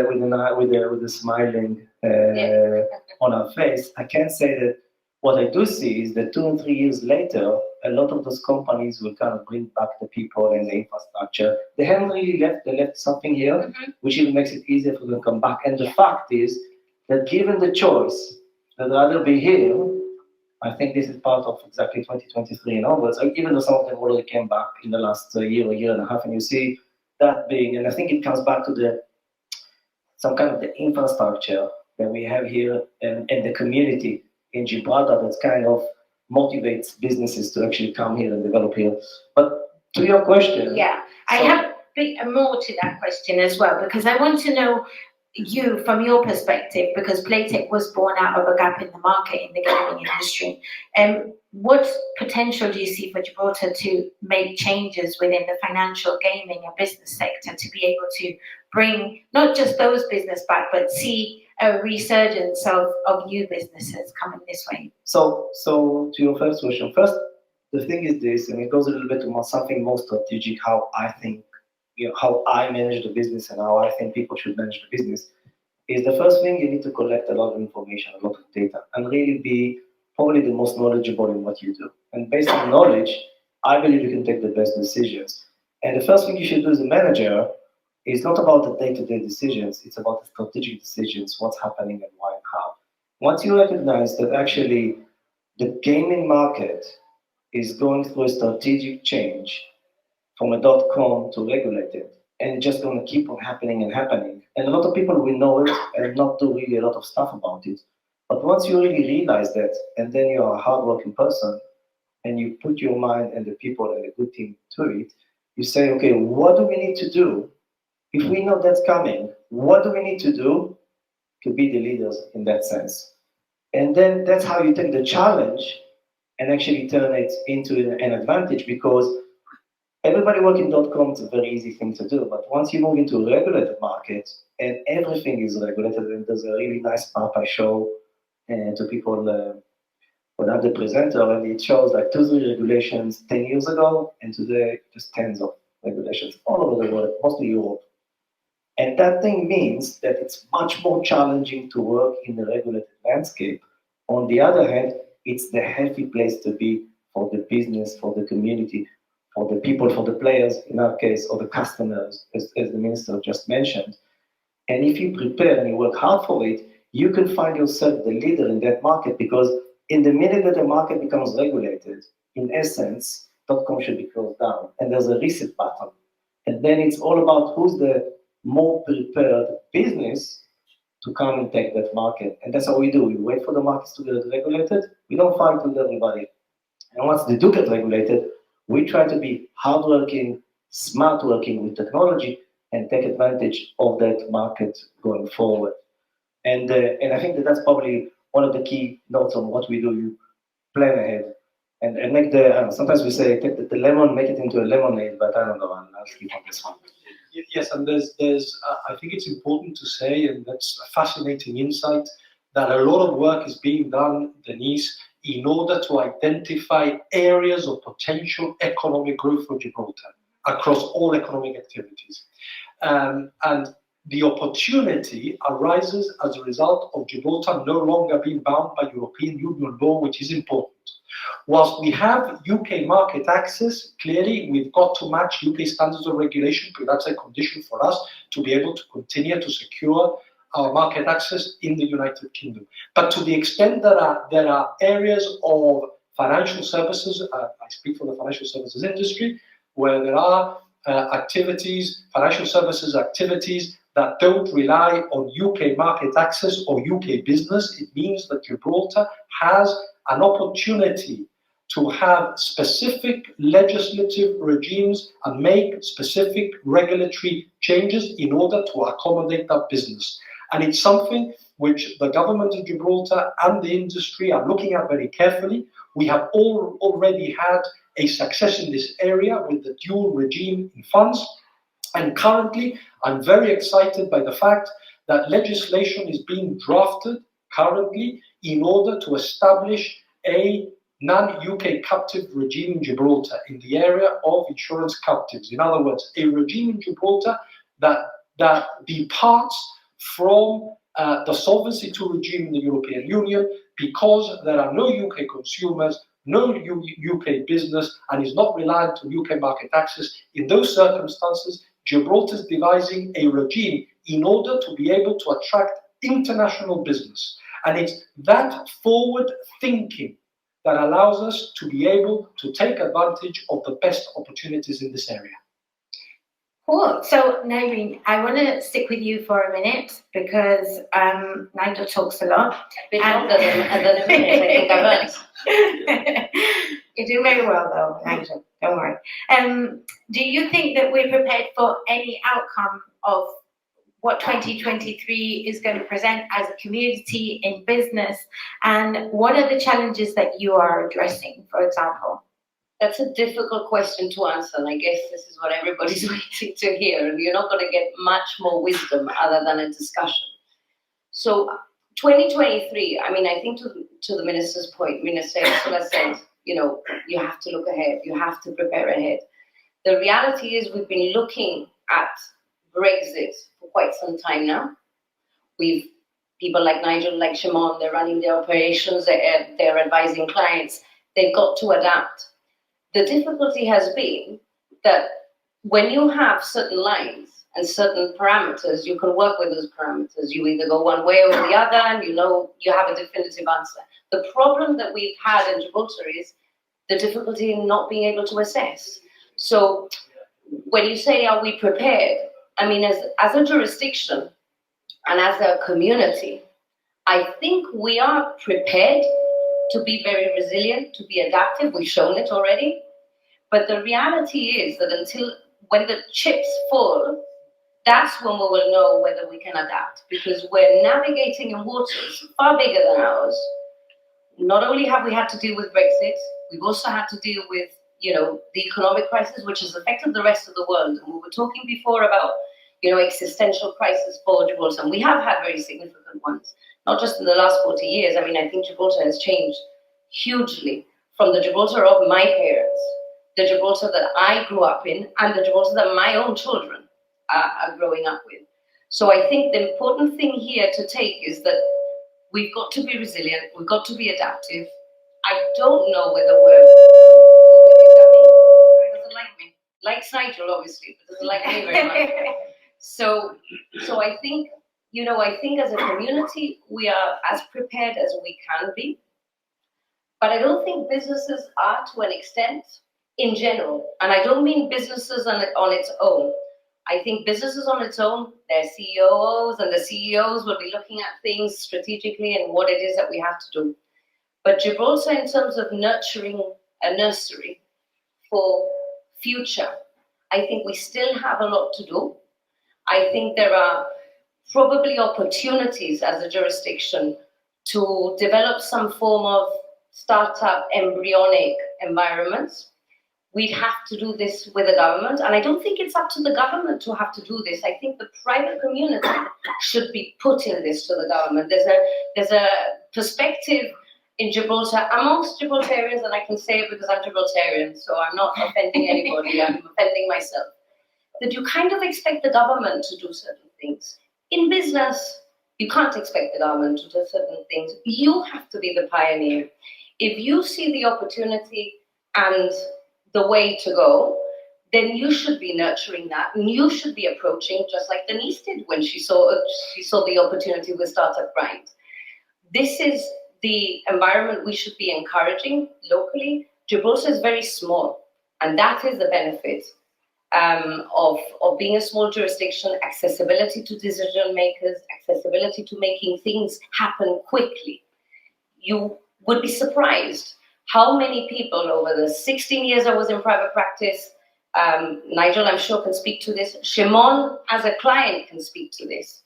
the smiling on our face, I can say that what I do see is that 2 and 3 years later, a lot of those companies will kind of bring back the people and the infrastructure. They haven't really left. They left something here, which even makes it easier for them to come back. And the fact is that given the choice, they'd rather be here. I think this is part of exactly 2023 and onwards, even though some of them already came back in the last year or year and a half, and you see that being, and I think it comes back to some kind of the infrastructure that we have here and the community in Gibraltar that kind of motivates businesses to actually come here and develop here. But to your question. Yeah, I have a bit more to that question as well, because I want to know you from your perspective, because Playtech was born out of a gap in the market in the gaming industry. What potential do you see for Gibraltar to make changes within the financial gaming and business sector to be able to bring not just those business back, but see a resurgence of new businesses coming this way? So to your first question, first, the thing is this, and it goes a little bit to something more strategic, how I think, how I manage the business and how I think people should manage the business, is the first thing you need to collect a lot of information, a lot of data, and really be probably the most knowledgeable in what you do. And based on knowledge, I believe you can take the best decisions. And the first thing you should do as a manager is not about the day-to-day decisions, it's about the strategic decisions, what's happening and why and how. Once you recognize that actually the gaming market is going through a strategic change from a .com to regulated, and it's just going to keep on happening and happening. And a lot of people will know it and not do really a lot of stuff about it. But once you really realize that, and then you're a hardworking person, and you put your mind and the people and the good team to it, you say, okay, what do we need to do? If we know that's coming, what do we need to do to be the leaders in that sense? And then that's how you take the challenge and actually turn it into an advantage, because everybody working .com is a very easy thing to do, but once you move into a regulated market and everything is regulated, and there's a really nice map I show to people when I'm the presenter, and it shows like 2-3 regulations 10 years ago, and today just tens of regulations all over the world, mostly Europe. And that thing means that it's much more challenging to work in the regulated landscape. On the other hand, it's the healthy place to be for the business, for the community, for the people, for the players, in our case, or the customers, as the minister just mentioned. And if you prepare and you work hard for it, you can find yourself the leader in that market, because in the minute that the market becomes regulated, in essence, .com should be closed down, and there's a reset button. And then it's all about who's the more prepared business to come and take that market. And that's how we do. We wait for the markets to get regulated. We don't fight with everybody. And once they do get regulated, we try to be hardworking, smart working with technology, and take advantage of that market going forward. And I think that that's probably one of the key notes on what we do. You plan ahead and make sometimes we say take the lemon, make it into a lemonade, but I don't know, I'll sleep on this one. Yes, and there's I think it's important to say, and that's a fascinating insight, that a lot of work is being done, Denise, in order to identify areas of potential economic growth for Gibraltar across all economic activities. And the opportunity arises as a result of Gibraltar no longer being bound by European Union law, which is important. Whilst we have UK market access, clearly we've got to match UK standards of regulation, because that's a condition for us to be able to continue to secure our market access in the United Kingdom. But to the extent that there are areas of financial services, I speak for the financial services industry, where there are activities, financial services activities that don't rely on UK market access or UK business, it means that Gibraltar has an opportunity to have specific legislative regimes and make specific regulatory changes in order to accommodate that business. And it's something which the government of Gibraltar and the industry are looking at very carefully. We have already had a success in this area with the dual regime in funds. And currently, I'm very excited by the fact that legislation is being drafted currently in order to establish a non-UK captive regime in Gibraltar in the area of insurance captives. In other words, a regime in Gibraltar that departs from the Solvency II regime in the European Union, because there are no UK consumers, no UK business, and is not reliant on UK market access. In those circumstances, Gibraltar is devising a regime in order to be able to attract international business. And it's that forward thinking that allows us to be able to take advantage of the best opportunities in this area. Cool. So, Nyreen, I want to stick with you for a minute, because Nigel talks a lot. A bit longer than a minute, I think I've heard. You do very well, though, Nigel. Don't worry. Do you think that we're prepared for any outcome of what 2023 is going to present as a community in business? And what are the challenges that you are addressing, for example? That's a difficult question to answer, and I guess this is what everybody's waiting to hear, and you're not going to get much more wisdom other than a discussion. So 2023, I mean, I think to the minister's point, Minister Ursula said, you know, you have to look ahead, you have to prepare ahead. The reality is we've been looking at Brexit for quite some time now. People like Nigel, like Shimon, they're running their operations, they're advising clients, they've got to adapt. The difficulty has been that when you have certain lines and certain parameters, you can work with those parameters. You either go one way or the other, and you know you have a definitive answer. The problem that we've had in Gibraltar is the difficulty in not being able to assess. So when you say, are we prepared? I mean, as a jurisdiction and as a community, I think we are prepared to be very resilient, to be adaptive. We've shown it already. But the reality is that when the chips fall, that's when we will know whether we can adapt, because we're navigating in waters far bigger than ours. Not only have we had to deal with Brexit, we've also had to deal with, the economic crisis, which has affected the rest of the world. And we were talking before about, existential crisis for Gibraltar. And we have had very significant ones, not just in the last 40 years. I mean, I think Gibraltar has changed hugely from the Gibraltar of my parents, the Gibraltar that I grew up in, and the Gibraltar that my own children are growing up with. So I think the important thing here to take is that we've got to be resilient, we've got to be adaptive. I don't know whether we're... Is that me? He doesn't like me. Likes Nigel, obviously, but doesn't like me very much. So I think, I think as a community, we are as prepared as we can be. But I don't think businesses are to an extent in general. And I don't mean businesses on its own. I think businesses on its own, their CEOs and the CEOs will be looking at things strategically and what it is that we have to do. But Gibraltar, in terms of nurturing a nursery for future, I think we still have a lot to do. I think there are probably opportunities as a jurisdiction to develop some form of startup embryonic environments. We'd have to do this with the government, and I don't think it's up to the government to have to do this. I think the private community should be putting this to the government. There's a perspective in Gibraltar amongst Gibraltarians, and I can say it because I'm Gibraltarian, so I'm not offending anybody, I'm offending myself, that you kind of expect the government to do certain things. In business, you can't expect the government to do certain things. You have to be the pioneer. If you see the opportunity and the way to go, then you should be nurturing that, and you should be approaching just like Denise did when she saw the opportunity with Startup Grind. This is the environment we should be encouraging locally. Gibraltar is very small, and that is the benefit of being a small jurisdiction, accessibility to decision makers, accessibility to making things happen quickly. You would be surprised how many people over the 16 years I was in private practice, Nigel, I'm sure, can speak to this. Shimon, as a client, can speak to this.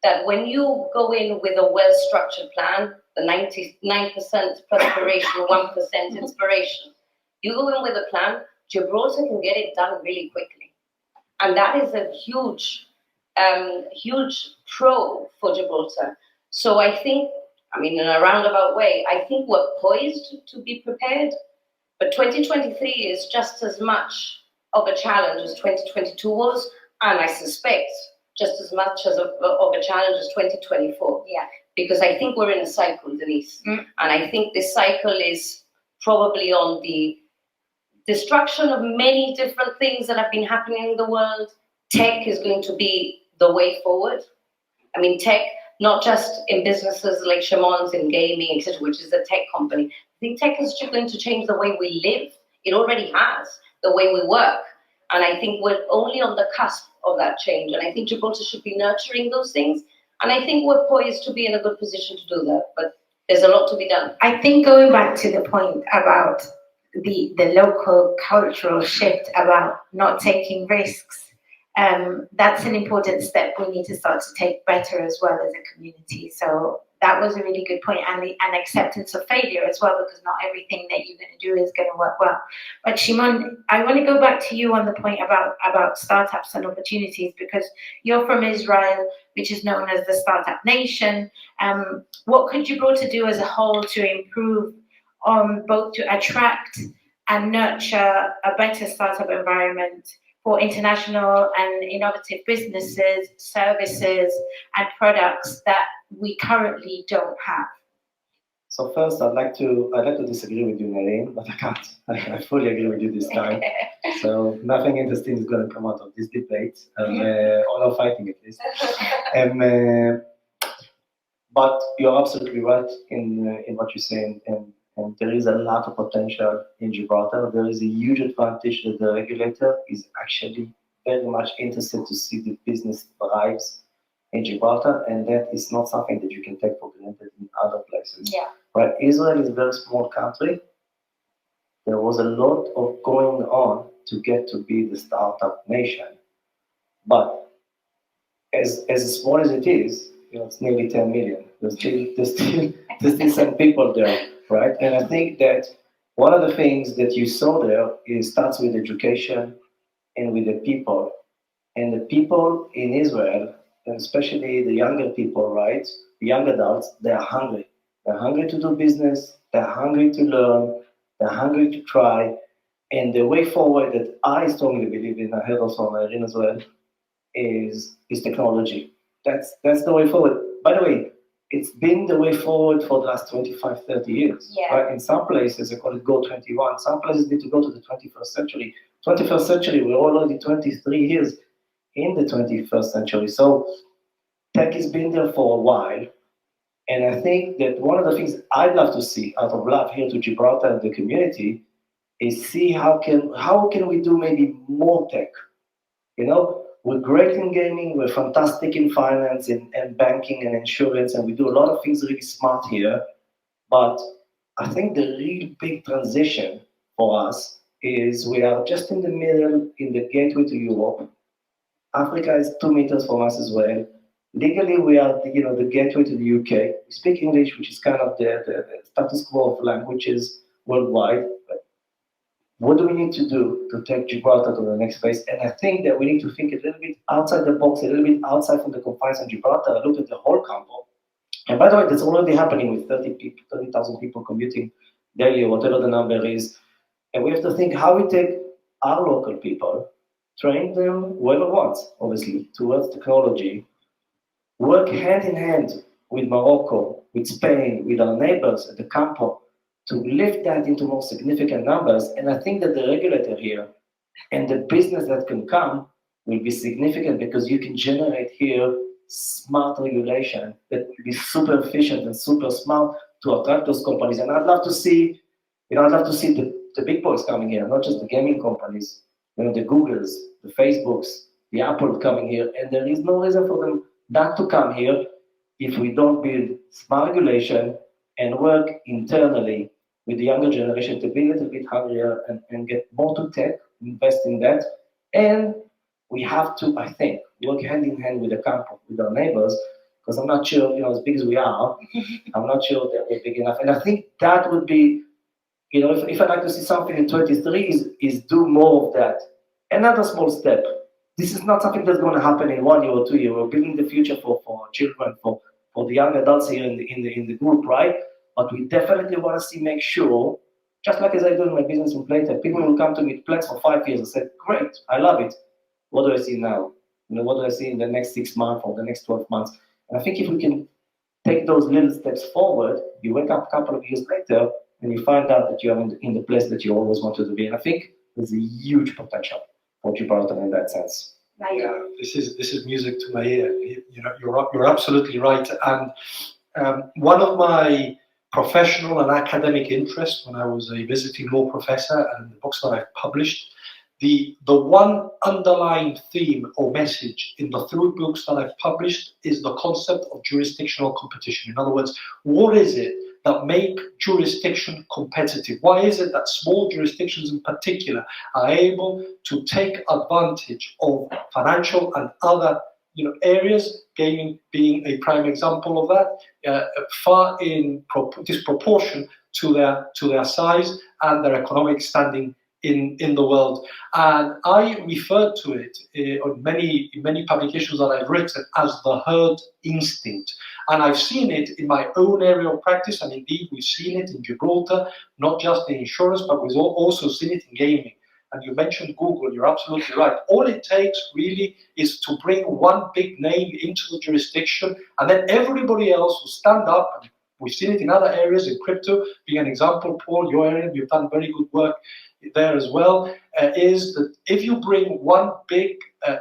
That when you go in with a well-structured plan, the 99% perspiration, 1% inspiration, you go in with a plan, Gibraltar can get it done really quickly. And that is a huge, huge pro for Gibraltar. So I think, in a roundabout way, I think we're poised to be prepared, but 2023 is just as much of a challenge as 2022 was, and I suspect just as much of a challenge as 2024. Yeah. Because I think we're in a cycle, Denise. And I think this cycle is probably on the destruction of many different things that have been happening in the world. Tech is going to be the way forward. Tech, not just in businesses like Shimon's in gaming, etc., which is a tech company. I think tech is just going to change the way we live. It already has, the way we work. And I think we're only on the cusp of that change. And I think Gibraltar should be nurturing those things. And I think we're poised to be in a good position to do that. But there's a lot to be done. I think going back to the point about the local cultural shift about not taking risks, that's an important step we need to start to take better as well as a community. So that was a really good point, and acceptance of failure as well, because not everything that you're going to do is going to work well. But Shimon, I want to go back to you on the point about startups and opportunities, because you're from Israel, which is known as the startup nation. What could Gibraltar do as a whole to improve on both to attract and nurture a better startup environment for international and innovative businesses, services, and products that we currently don't have? So first, I'd like to disagree with you, Nyreen, but I can't. I fully agree with you this time. So nothing interesting is going to come out of this debate, or no fighting at least. But you're absolutely right in what you're saying, and there is a lot of potential in Gibraltar. There is a huge advantage that the regulator is actually very much interested to see the business thrives in Gibraltar, and that is not something that you can take for granted in other places. Yeah. Right? Israel is a very small country. There was a lot of going on to get to be the startup nation, but as small as it is, it's nearly 10 million. There's still some people there, right? And I think that one of the things that you saw there starts with education and with the people. And the people in Israel, and especially the younger people, right? The young adults, they are hungry. They're hungry to do business. They're hungry to learn. They're hungry to try. And the way forward that I strongly believe in, I heard also from Nyreen as well, is technology. That's the way forward. By the way, it's been the way forward for the last 25, 30 years. Yeah. Right? In some places, they call it Go 21. Some places need to go to the 21st century. 21st century, we're already 23 years in the 21st century. So tech has been there for a while. And I think that one of the things I'd love to see out of love here to Gibraltar and the community is see how can we do maybe more tech. You know, we're great in gaming, we're fantastic in finance and banking and insurance, and we do a lot of things really smart here. But I think the real big transition for us is we are just in the middle, in the gateway to Europe. Africa is 2 meters from us as well. Legally, we are the gateway to the UK. We speak English, which is kind of the status quo of languages worldwide. But what do we need to do to take Gibraltar to the next phase? And I think that we need to think a little bit outside the box, a little bit outside from the confines of Gibraltar, look at the whole campo. And by the way, that's already happening with 30,000 people commuting daily or whatever the number is. And we have to think how we take our local people, train them whoever wants, obviously, towards technology, work hand in hand with Morocco, with Spain, with our neighbors at the campo to lift that into more significant numbers. And I think that the regulator here and the business that can come will be significant because you can generate here smart regulation that will be super efficient and super smart to attract those companies. And I'd love to see, the big boys coming here, not just the gaming companies, the Googles, the Facebooks, the Apple coming here. And there is no reason for them not to come here if we don't build smart regulation and work internally with the younger generation to be a little bit hungrier and get more to tech, invest in that. And we have to, I think, work hand in hand with the campo, with our neighbors, because I'm not sure, as big as we are, I'm not sure that we're big enough. And I think that would be, if I'd like to see something in 23 is do more of that. Another small step. This is not something that's going to happen in 1 year or 2 years. We're building the future for our children, for the young adults here in the group, right? But we definitely want to make sure, just like as I do in my business in Playtech, people will come to me with plans for 5 years and say, great, I love it. What do I see now? What do I see in the next 6 months or the next 12 months? And I think if we can take those little steps forward, you wake up a couple of years later and you find out that you're in the place that you always wanted to be. And I think there's a huge potential for Gibraltar in that sense. Yeah, this is music to my ear. You're absolutely right. And one of my professional and academic interests when I was a visiting law professor and the books that I've published, the one underlying theme or message in the 3 books that I've published is the concept of jurisdictional competition. In other words, what is it that make jurisdiction competitive? Why is it that small jurisdictions in particular are able to take advantage of financial and other areas, gaming being a prime example of that, far in disproportion to their size and their economic standing in the world? And I refer to it in many publications that I've written as the herd instinct. And I've seen it in my own area of practice, and indeed we've seen it in Gibraltar, not just in insurance, but we've also seen it in gaming. And you mentioned Google, you're absolutely right. All it takes really is to bring one big name into the jurisdiction, and then everybody else will stand up. And we've seen it in other areas, in crypto being an example. Paul, your area, you've done very good work there as well, is that if you bring one big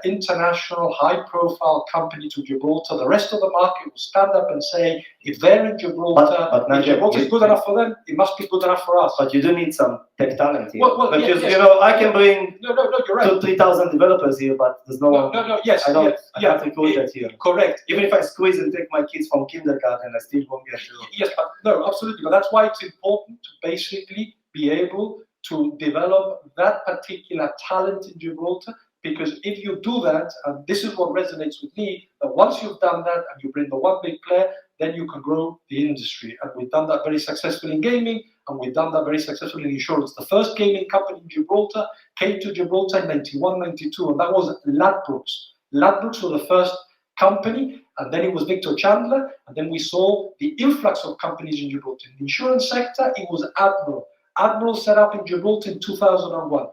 international high-profile company to Gibraltar, the rest of the market will stand up and say, if they're in Gibraltar, if Gibraltar is good enough for them, it must be good enough for us. But you do need some tech talent here. Well, because yes. I can bring you're right. 2,000-3,000 developers here, but there's no one. Yes, I can't recruit that here. Correct. Even if I squeeze and take my kids from kindergarten, I still won't get through. Yes, but no, absolutely. But that's why it's important to basically be able to develop that particular talent in Gibraltar, because if you do that, and this is what resonates with me, that once you've done that and you bring the one big player, then you can grow the industry. And we've done that very successfully in gaming, and we've done that very successfully in insurance. The first gaming company in Gibraltar came to Gibraltar in 91, 92, and that was Ladbrokes. Ladbrokes was the first company and then it was Victor Chandler, and then we saw the influx of companies in Gibraltar. In the insurance sector, it was Admiral. Admiral set up in Gibraltar in 2001.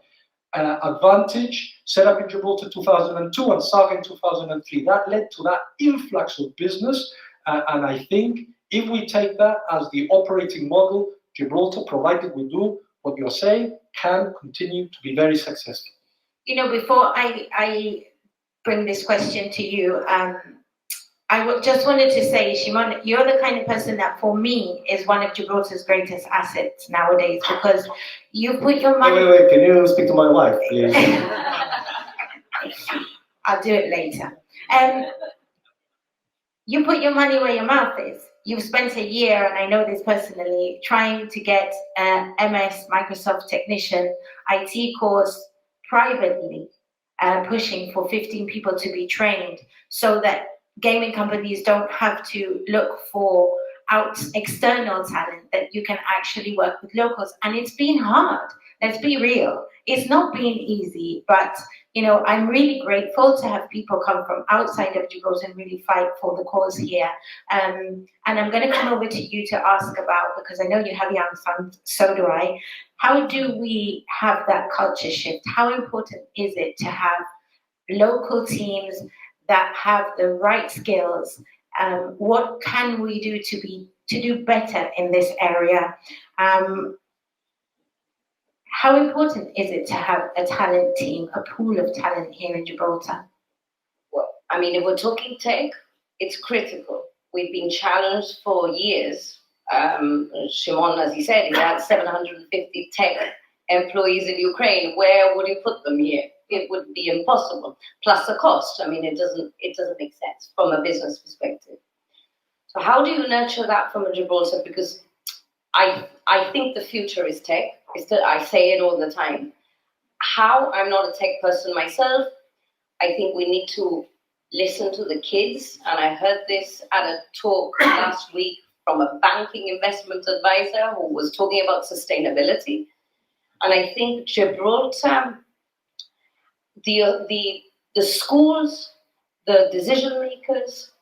Advantage set up in Gibraltar 2002 and Saga in 2003. That led to that influx of business, and I think if we take that as the operating model, Gibraltar, provided we do what you're saying, can continue to be very successful. You know, before I bring this question to you, just wanted to say, Shimon, you're the kind of person that, for me, is one of Gibraltar's greatest assets nowadays, because you put your money... Wait, can you speak to my wife, please? I'll do it later. You put your money where your mouth is. You've spent a year, and I know this personally, trying to get an MS Microsoft technician IT course privately, pushing for 15 people to be trained so that gaming companies don't have to look for external talent, that you can actually work with locals. And it's been hard. Let's be real. It's not been easy, but you know, I'm really grateful to have people come from outside of Gibraltar and really fight for the cause here. And I'm going to come over to you to ask about, because I know you have young sons, so do I. How do we have that culture shift? How important is it to have local teams that have the right skills? What can we do to do better in this area? How important is it to have a talent team, a pool of talent here in Gibraltar? Well, I mean, if we're talking tech, it's critical. We've been challenged for years. Shimon, as he said, he had 750 tech employees in Ukraine. Where would you put them here? It would be impossible. Plus the cost. I mean, it doesn't make sense from a business perspective. So how do you nurture that from a Gibraltar? Because I think the future is tech. I say it all the time. How? I'm not a tech person myself. I think we need to listen to the kids. And I heard this at a talk last week from a banking investment advisor who was talking about sustainability. And I think Gibraltar, the schools, the decision makers,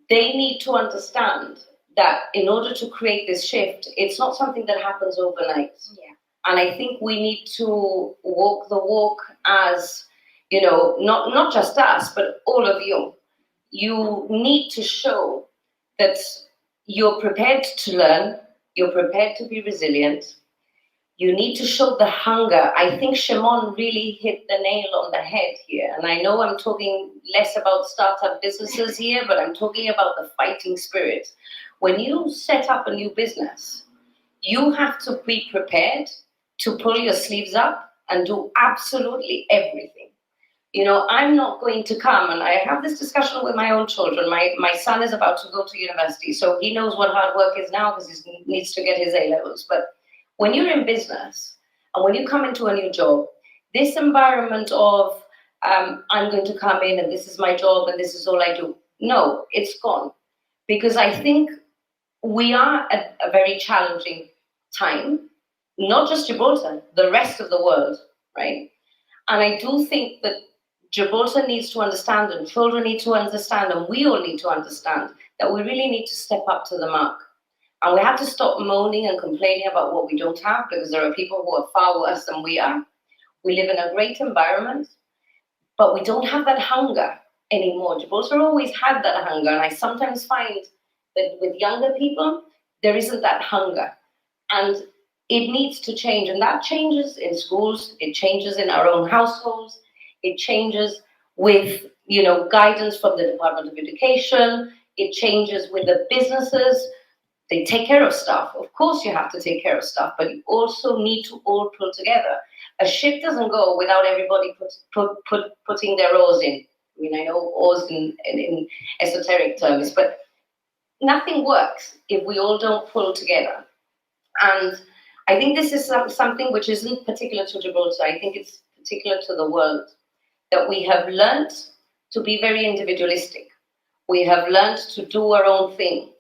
they need to understand that in order to create this shift, it's not something that happens overnight. Yeah. And I think we need to walk the walk as, you know, not just us, but all of you. You need to show that you're prepared to learn, you're prepared to be resilient. You need to show the hunger. I think Shimon really hit the nail on the head here. And I know I'm talking less about startup businesses here, but I'm talking about the fighting spirit. When you set up a new business, you have to be prepared to pull your sleeves up and do absolutely everything. You know, I'm not going to come, and I have this discussion with my own children. My son is about to go to university, so he knows what hard work is now because he needs to get his A-levels. But when you're in business and when you come into a new job, this environment of I'm going to come in and this is my job and this is all I do, no, it's gone. Because I think we are at a very challenging time, not just Gibraltar, the rest of the world, right? And I do think that Gibraltar needs to understand, and children need to understand, and we all need to understand that we really need to step up to the mark. And we have to stop moaning and complaining about what we don't have, because there are people who are far worse than we are. We live in a great environment, but we don't have that hunger anymore. Gibraltar always had that hunger, and I sometimes find that with younger people, there isn't that hunger. And it needs to change, and that changes in schools, it changes in our own households, it changes with, you know, guidance from the Department of Education, it changes with the businesses. They take care of stuff. Of course you have to take care of stuff, but you also need to all pull together. A ship doesn't go without everybody putting their oars in. I mean, I know oars in esoteric terms, but nothing works if we all don't pull together. And I think this is something which isn't particular to Gibraltar. I think it's particular to the world, that we have learned to be very individualistic. We have learned to do our own thing.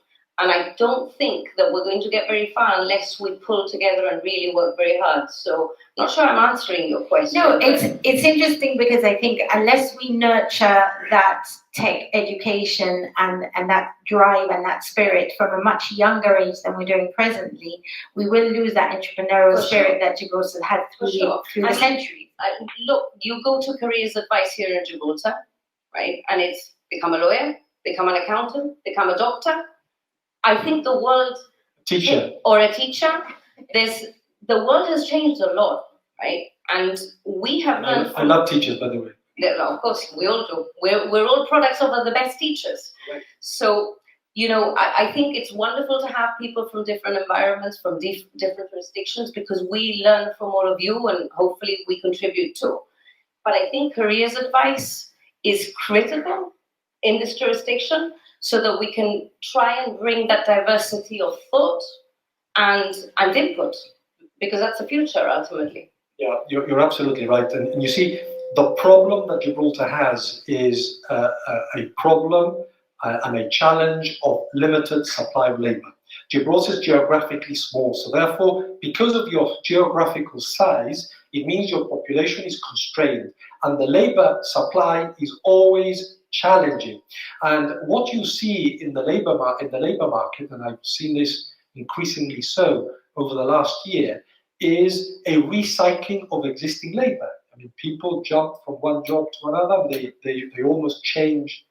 And I don't think that we're going to get very far unless we pull together and really work very hard. So I'm not sure I'm answering your question. No, it's interesting because I think unless we nurture that tech education and that drive and that spirit from a much younger age than we're doing presently, we will lose that entrepreneurial For spirit sure. that Gibraltar had For sure. through the centuries. Look, you go to careers advice here in Gibraltar, right? And it's become a lawyer, become an accountant, become a doctor. I think the world, Teacher. or a teacher, the world has changed a lot, right? And we have learned. I love teachers, by the way. Yeah, of course, we all do. We're all products of the best teachers. Right. So, I think it's wonderful to have people from different environments, from different jurisdictions, because we learn from all of you and hopefully we contribute too. But I think careers advice is critical in this jurisdiction so that we can try and bring that diversity of thought and input, because that's the future ultimately. Yeah, you're absolutely right. And you see, the problem that Gibraltar has is a problem and a challenge of limited supply of labor. Gibraltar is geographically small, so therefore, because of your geographical size, it means your population is constrained, and the labor supply is always challenging. And what you see in the labor market, and I've seen this increasingly so over the last year, is a recycling of existing labor. I mean, people jump from one job to another, and they almost change,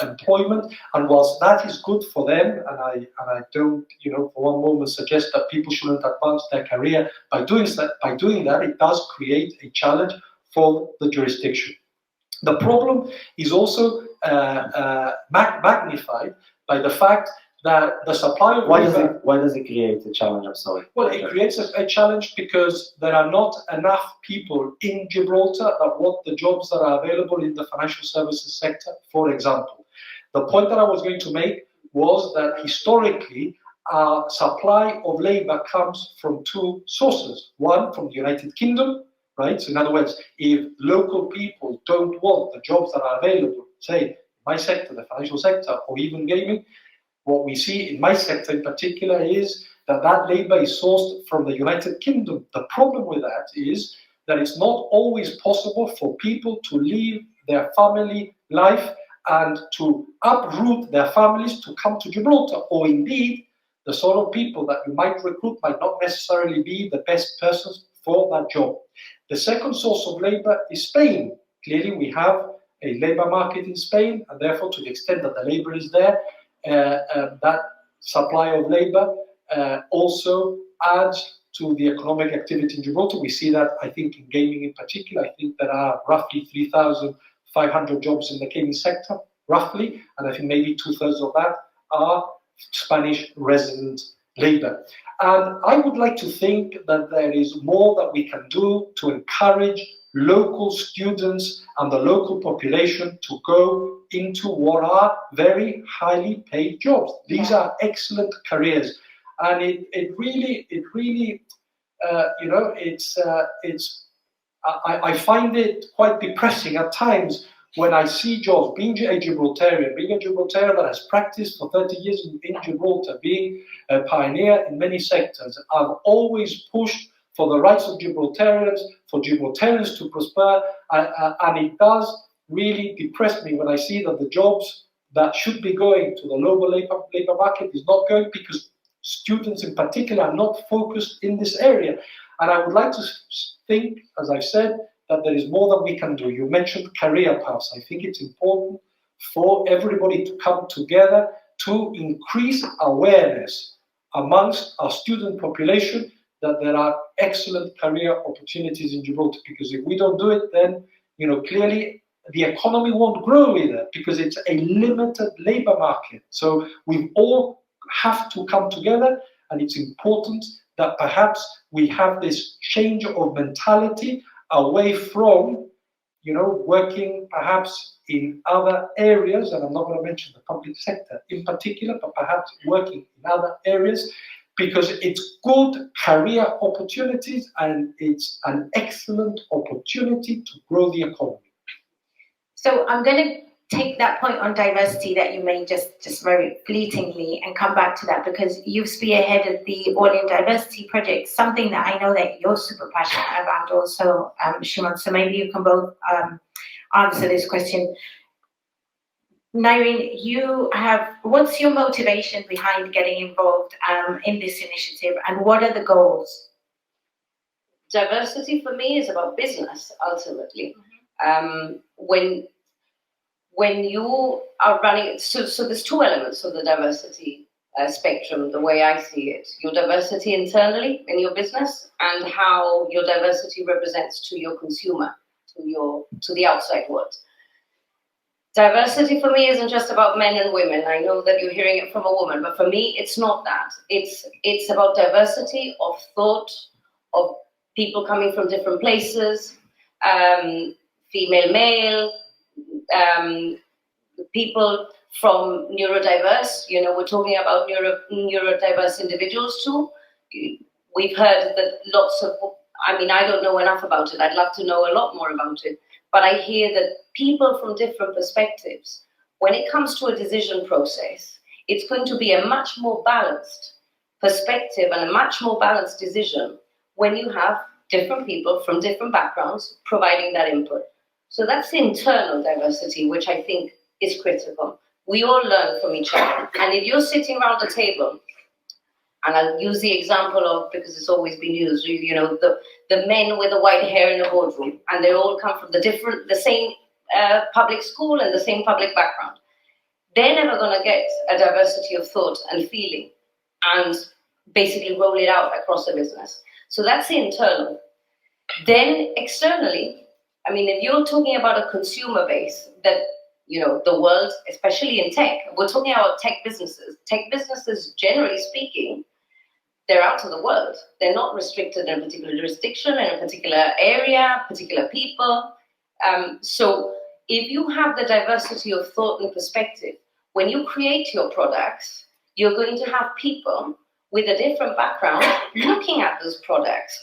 employment. And whilst that is good for them, and I don't, for one moment suggest that people shouldn't advance their career by doing that, it does create a challenge for the jurisdiction. The problem is also magnified by the fact that the supply of Why labor. does it create a challenge? I'm sorry. Well, it creates a challenge because there are not enough people in Gibraltar that want the jobs that are available in the financial services sector, for example. The point that I was going to make was that historically, our supply of labor comes from two sources. One, from the United Kingdom, right? So in other words, if local people don't want the jobs that are available, say, my sector, the financial sector, or even gaming, what we see in my sector in particular is that labor is sourced from the United Kingdom. The problem with that is that it's not always possible for people to leave their family life and to uproot their families to come to Gibraltar, or indeed, the sort of people that you might recruit might not necessarily be the best persons for that job. The second source of labor is Spain. Clearly, we have a labor market in Spain, and therefore, to the extent that the labor is there, that supply of labor also adds to the economic activity in Gibraltar. We see that, I think, in gaming in particular. I think there are roughly 3,500 jobs in the gaming sector, roughly, and I think maybe 2/3 of that are Spanish resident labor. And I would like to think that there is more that we can do to encourage local students and the local population to go into what are very highly paid jobs. These are excellent careers, and it really, I find it quite depressing at times when I see jobs, being a Gibraltarian that has practiced for 30 years in Gibraltar, being a pioneer in many sectors. I've always pushed for the rights of Gibraltarians, for Gibraltarians to prosper, and it does really depress me when I see that the jobs that should be going to the local labor market is not going, because students in particular are not focused in this area. And I would like to think, as I've said, that there is more that we can do. You mentioned career paths. I think it's important for everybody to come together to increase awareness amongst our student population that there are excellent career opportunities in Gibraltar, because if we don't do it, then clearly the economy won't grow either, because it's a limited labor market. So we all have to come together, and it's important that perhaps we have this change of mentality away from working perhaps in other areas, and I'm not going to mention the public sector in particular, but perhaps working in other areas, because it's good career opportunities and it's an excellent opportunity to grow the economy. So I'm going to take that point on diversity that you made just very fleetingly and come back to that, because you've spearheaded the All in Diversity project, something that I know that you're super passionate about also, Shimon. So maybe you can both answer this question. Nyreen, what's your motivation behind getting involved in this initiative, and what are the goals? Diversity for me is about business, ultimately. When you are running, so there's two elements of the diversity spectrum, the way I see it. Your diversity internally in your business, and how your diversity represents to your consumer, to the outside world. Diversity for me isn't just about men and women. I know that you're hearing it from a woman, but for me, it's not that. It's about diversity of thought, of people coming from different places, female, male, people from neurodiverse. We're talking about neurodiverse individuals too. We've heard that lots of, I don't know enough about it. I'd love to know a lot more about it. But I hear that people from different perspectives, when it comes to a decision process, it's going to be a much more balanced perspective and a much more balanced decision when you have different people from different backgrounds providing that input. So that's the internal diversity, which I think is critical. We all learn from each other. And if you're sitting around the table, and I'll use the example of, because it's always been used, the men with the white hair in the boardroom, and they all come from the same public school and the same public background. They're never going to get a diversity of thought and feeling and basically roll it out across the business. So that's the internal. Then externally, if you're talking about a consumer base that, the world, especially in tech, we're talking about tech businesses. Tech businesses, generally speaking, they're out to the world. They're not restricted in a particular jurisdiction, in a particular area, particular people. So if you have the diversity of thought and perspective, when you create your products, you're going to have people with a different background looking at those products.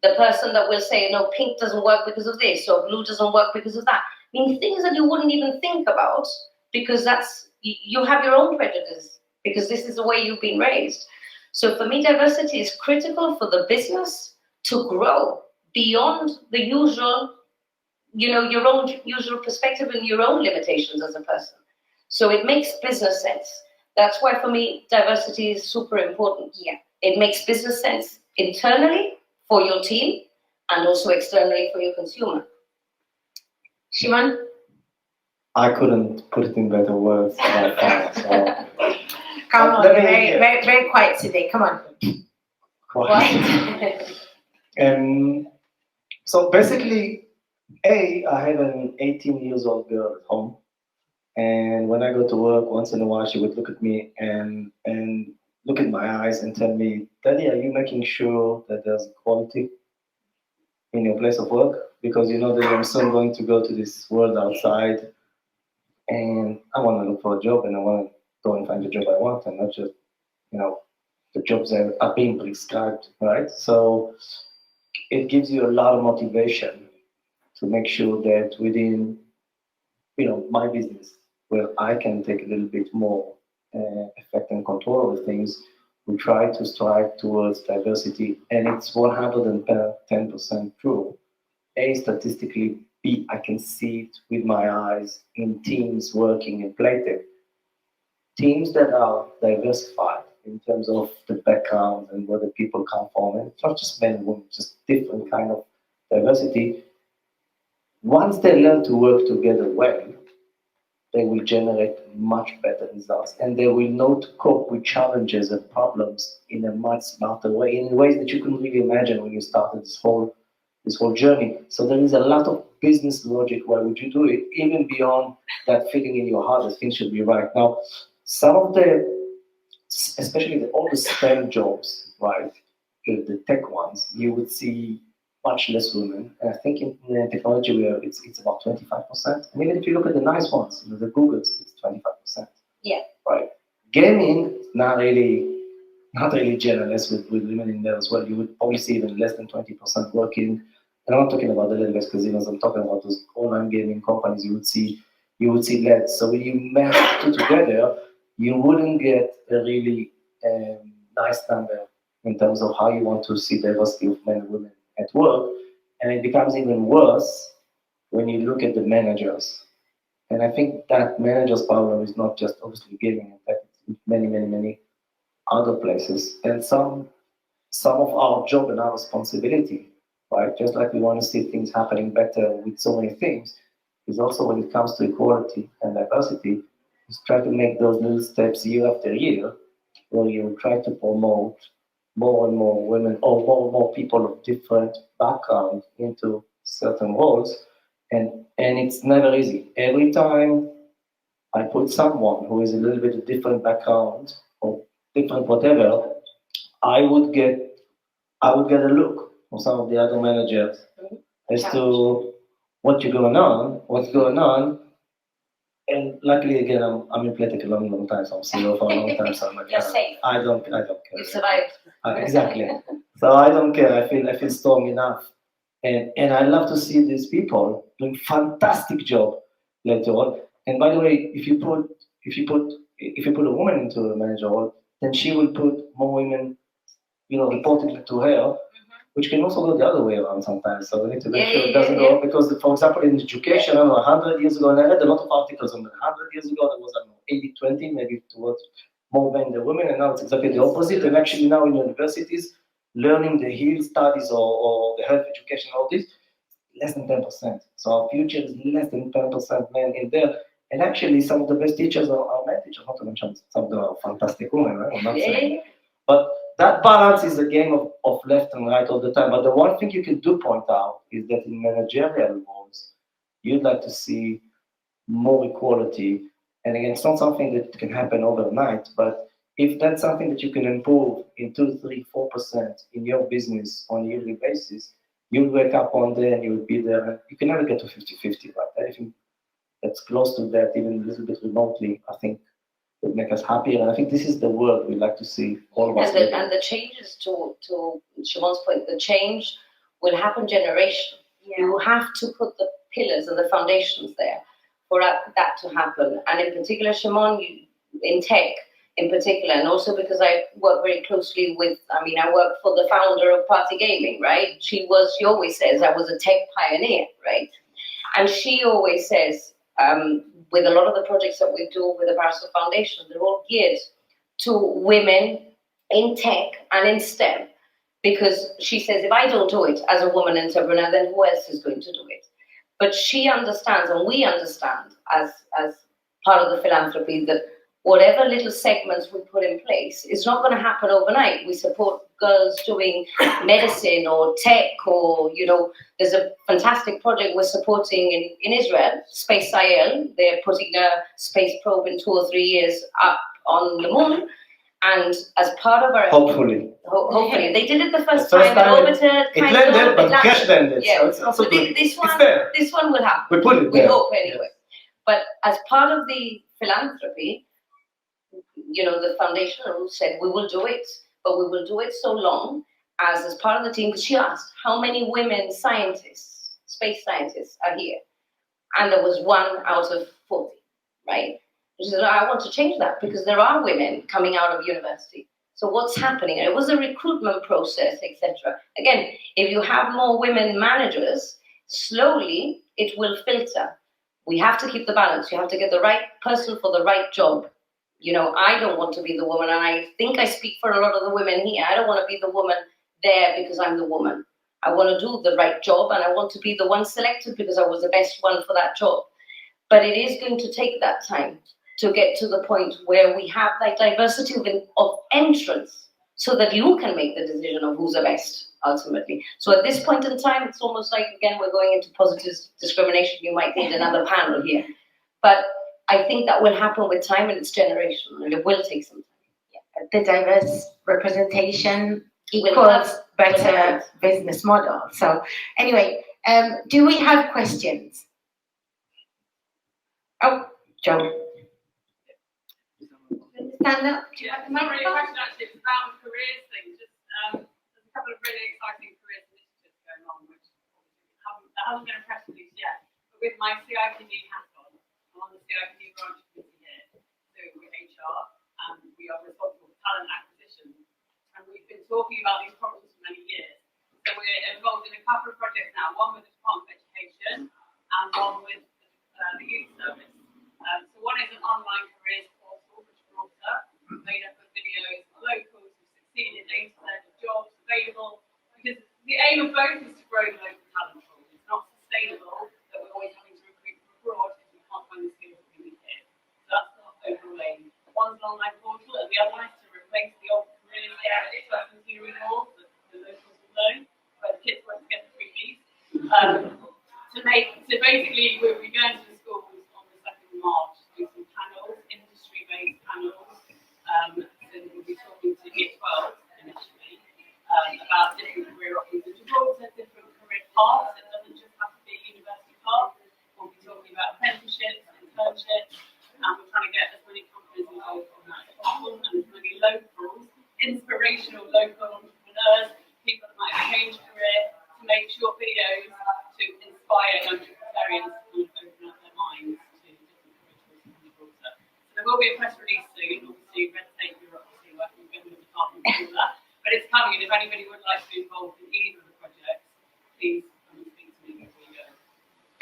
The person that will say, no, pink doesn't work because of this, or blue doesn't work because of that. Things that you wouldn't even think about, because you have your own prejudice, because this is the way you've been raised. So for me, diversity is critical for the business to grow beyond the usual, your own usual perspective and your own limitations as a person. So it makes business sense. That's why for me, diversity is super important. Yeah. It makes business sense internally for your team and also externally for your consumer. Shimon? I couldn't put it in better words right now. So. Come on, very, very, very quiet today. Come on. Quiet. So basically, I have an 18-year-old girl at home, and when I go to work, once in a while, she would look at me and look at my eyes and tell me, "Daddy, are you making sure that there's quality in your place of work? Because you know that I'm soon going to go to this world outside, and I want to look for a job, and I want to go and find the job I want, and not just, the jobs that are being prescribed, right?" So it gives you a lot of motivation to make sure that within, my business, where I can take a little bit more effect and control over things, we try to strive towards diversity, and it's 110% true. Statistically, B, I can see it with my eyes in teams working in Playtech. Teams that are diversified in terms of the background and where the people come from, and it's not just men and women, just different kind of diversity. Once they learn to work together well, they will generate much better results, and they will know to cope with challenges and problems in a much smarter way, in ways that you couldn't really imagine when you started this whole journey. So there is a lot of business logic. Why would you do it? Even beyond that feeling in your heart that things should be right. Now, some of especially all the STEM jobs, right, the tech ones, you would see much less women. And I think in technology, it's about 25%. And even if you look at the nice ones, the Googles, it's 25%. Yeah. Right. Gaming, not really generous with women in there as well. You would probably see even less than 20% working. And I'm not talking about the land-based casinos. I'm talking about those online gaming companies. You you would see less. So when you mash the two together, you wouldn't get a really nice number in terms of how you want to see diversity of men and women at work. And it becomes even worse when you look at the managers. And I think that manager's problem is not just obviously gaming, in fact, it's many, many, many other places. And some of our job and our responsibility, right? Just like we want to see things happening better with so many things, is also when it comes to equality and diversity, is try to make those little steps year after year, where you try to promote more and more women or more and more people of different backgrounds into certain roles. And it's never easy. Every time I put someone who is a little bit of different background or different whatever, I would get a look from some of the other managers as to what's going on. And luckily, again, I'm in Playtech a long time, so I'm CEO for a long time. So I'm like, You're safe. I don't care. You've survived. Exactly. So I don't care. I feel strong enough, and I love to see these people doing fantastic job later on. And by the way, if you put a woman into a manager role, then she will put more women, reporting to her, which can also go the other way around sometimes. So we need to make sure it doesn't go, because, for example, in education, I don't know, 100 years ago, and I read a lot of articles on that. 100 years ago, there was, 80-20, maybe towards more men than women, and now it's exactly the opposite. And actually now in universities, learning the health studies or the health education, all this, less than 10%. So our future is less than 10% men in there. And actually, some of the best teachers are men teachers, not to mention some of them are fantastic women, right? I'm not saying. But that balance is a game of left and right all the time. But the one thing you can point out is that in managerial roles, you'd like to see more equality. And again, it's not something that can happen overnight, but if that's something that you can improve in 2, 3, 4% in your business on a yearly basis, you'll wake up one day and you'll be there. And you can never get to 50-50, but anything that's close to that, even a little bit remotely, I think would make us happier. And I think this is the world we'd like to see all of us. And the changes, to Shimon's point, the change will happen generation. Yeah. You have to put the pillars and the foundations there for that to happen. And in particular, Shimon, in tech in particular, and also because I work very closely with, I work for the founder of Party Gaming, right? She always says I was a tech pioneer, right? And she always says, with a lot of the projects that we do with the Parasol Foundation, they're all geared to women in tech and in STEM. Because she says, if I don't do it as a woman entrepreneur, then who else is going to do it? But she understands, and we understand as part of the philanthropy, that whatever little segments we put in place is not going to happen overnight. We support girls doing medicine or tech, or, there's a fantastic project we're supporting in Israel, Space Sahel. They're putting a space probe in 2 or 3 years up on the moon. And as part of our... Hopefully, they did it the first time. It orbited. It landed, but crash landed. Yeah. So it's also good. This one, it's there. This one will happen. We put it there. We hope anyway. Yes. But as part of the philanthropy, the foundation said we will do it, but we will do it so long as part of the team. Because she asked, how many women scientists, space scientists, are here? And there was 1 out of 40, right? She said, I want to change that because there are women coming out of university. So what's happening? And it was a recruitment process, etc. Again, if you have more women managers, slowly it will filter. We have to keep the balance. You have to get the right person for the right job. I don't want to be the woman, and I think I speak for a lot of the women here. I don't want to be the woman there because I'm the woman. I want to do the right job, and I want to be the one selected because I was the best one for that job. But it is going to take that time to get to the point where we have that diversity of entrance so that you can make the decision of who's the best, ultimately. So at this point in time, it's almost like, again, we're going into positive discrimination. You might need another panel here. But I think that will happen with time, and it's generational, and it will take some time. Yeah. The diverse representation equals better business model. So anyway, do we have questions? Oh, Joe. Stand up. Yeah, it's not really a question actually, it's about the careers thing. Just there's a couple of really exciting careers initiatives going on, which there hasn't been a press release yet. But with my CIPD hat on, I on the CIPD branch committee here, so we're HR, and we are responsible for talent acquisition. And we've been talking about these problems for many years. So we're involved in a couple of projects now, one with the Department of Education and one with the Youth Service. So one is an online careers portal for Gibraltar, made up of videos of locals who succeeded, 80% of jobs available, because the aim of both is to grow the local talent pool. It's not sustainable that we're always having to recruit from abroad if we can't find the skills that we need here. So that's the overall aim. One's an online portal, and the other one is to replace the old careers area theory hall that the locals will know, where the kids won't get the freebies. So basically, we're going to the schools on the 2nd of March to do some panels, industry-based panels. So we'll be talking to Year 12 initially about different career options in Gibraltar, different career paths. It doesn't just have to be a university path. We'll be talking about apprenticeships, internships, and we're trying to get as many companies involved on that as possible, and as many locals, inspirational local entrepreneurs, people that might have changed career, to make short videos to inspire young Gibraltarians to kind of open up their minds to different career choices in Gibraltar. So there will be a press release soon. Obviously, red tape, you're obviously working with the department to do that. But it's coming, and if anybody would like to be involved in either of the projects, please come and speak to me before you go.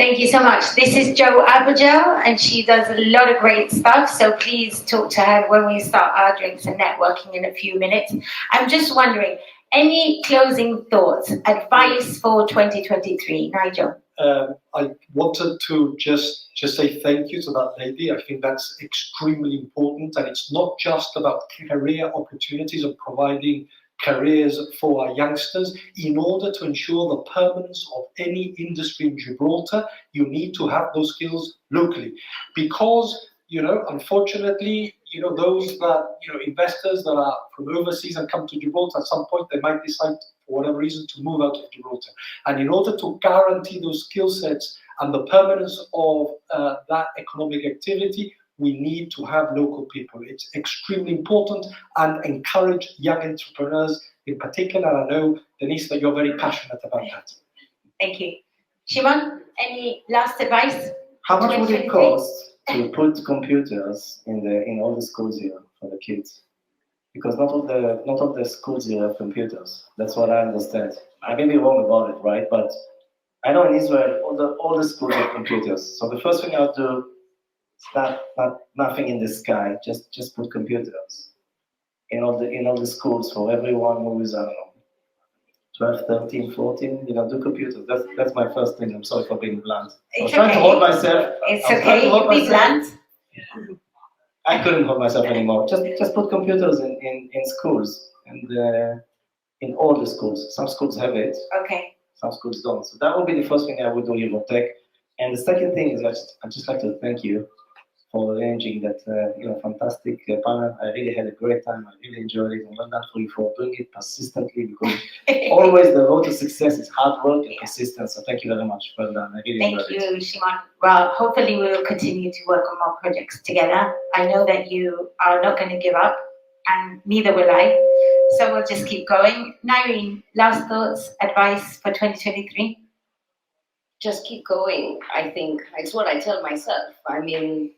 Thank you so much. This is Jo Abigail, and she does a lot of great stuff. So please talk to her when we start our drinks and networking in a few minutes. I'm just wondering, any closing thoughts, advice for 2023, Nigel? I wanted to just say thank you to that lady. I think that's extremely important, and it's not just about career opportunities and providing careers for our youngsters. In order to ensure the permanence of any industry in Gibraltar, you need to have those skills locally, because unfortunately, those that, investors that are from overseas and come to Gibraltar, at some point they might decide, for whatever reason, to move out of Gibraltar. And in order to guarantee those skill sets and the permanence of that economic activity, we need to have local people. It's extremely important, and encourage young entrepreneurs in particular. I know, Denise, that you're very passionate about that. Thank you. Shimon, any last advice? How much would it cost to put computers in all the schools here for the kids? Because not all the schools here have computers. That's what I understand. I may be wrong about it, right? But I know in Israel all the schools have computers. So the first thing I'll do is nothing in the sky. Just put computers in all the schools for everyone who is, I don't know, 12, 13, 14, do computers. That's my first thing. I'm sorry for being blunt. I was trying to hold myself. It's okay, be blunt. I couldn't hold myself anymore. Just put computers in schools, and in all the schools. Some schools have it. Okay. Some schools don't. So that would be the first thing I would do here for tech. And the second thing is I'd just like to thank you for arranging that fantastic panel. I really had a great time. I really enjoyed it, and well done for you for doing it persistently, because always the road to success is hard work and persistence. So thank you very much. Well done. I really enjoyed it. Thank you, Shimon. Well, hopefully we will continue to work on more projects together. I know that you are not going to give up, and neither will I. So we'll just keep going. Nyreen, last thoughts, advice for 2023? Just keep going. I think it's what I tell myself. I mean,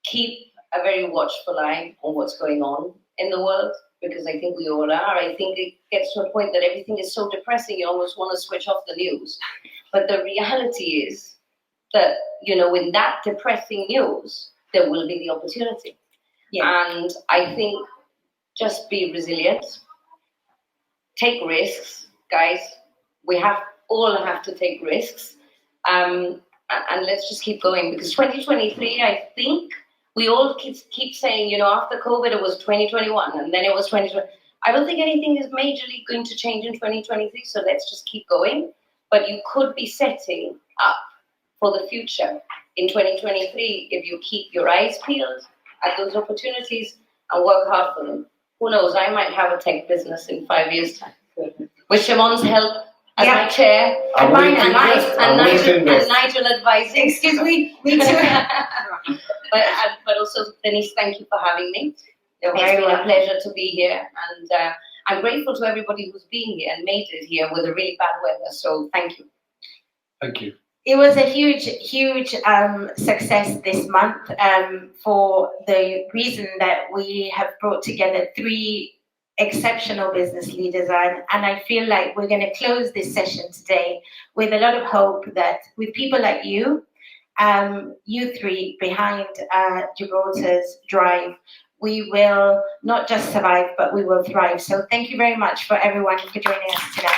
keep a very watchful eye on what's going on in the world, because I think we all are. I think it gets to a point that everything is so depressing, you almost want to switch off the news. But the reality is that, with that depressing news, there will be the opportunity. Yeah. And I think just be resilient, take risks, guys. We all have to take risks. And let's just keep going, because 2023, I think, we all keep saying, after COVID, it was 2021, and then it was 2020. I don't think anything is majorly going to change in 2023, so let's just keep going. But you could be setting up for the future in 2023 if you keep your eyes peeled at those opportunities and work hard for them. Who knows, I might have a tech business in 5 years' time. With Shimon's help as my chair, and mine, and Nigel advising. Excuse me, me too. But also, Denise, thank you for having me. You're It's very been a welcome. pleasure to be here, and I'm grateful to everybody who's been here and made it here with a really bad weather. So thank you. Thank you. It was a huge success this month for the reason that we have brought together 3 exceptional business leaders, and I feel like we're going to close this session today with a lot of hope that with people like you, you 3 behind Gibraltar's drive, we will not just survive, but we will thrive. So thank you very much for everyone for joining us tonight.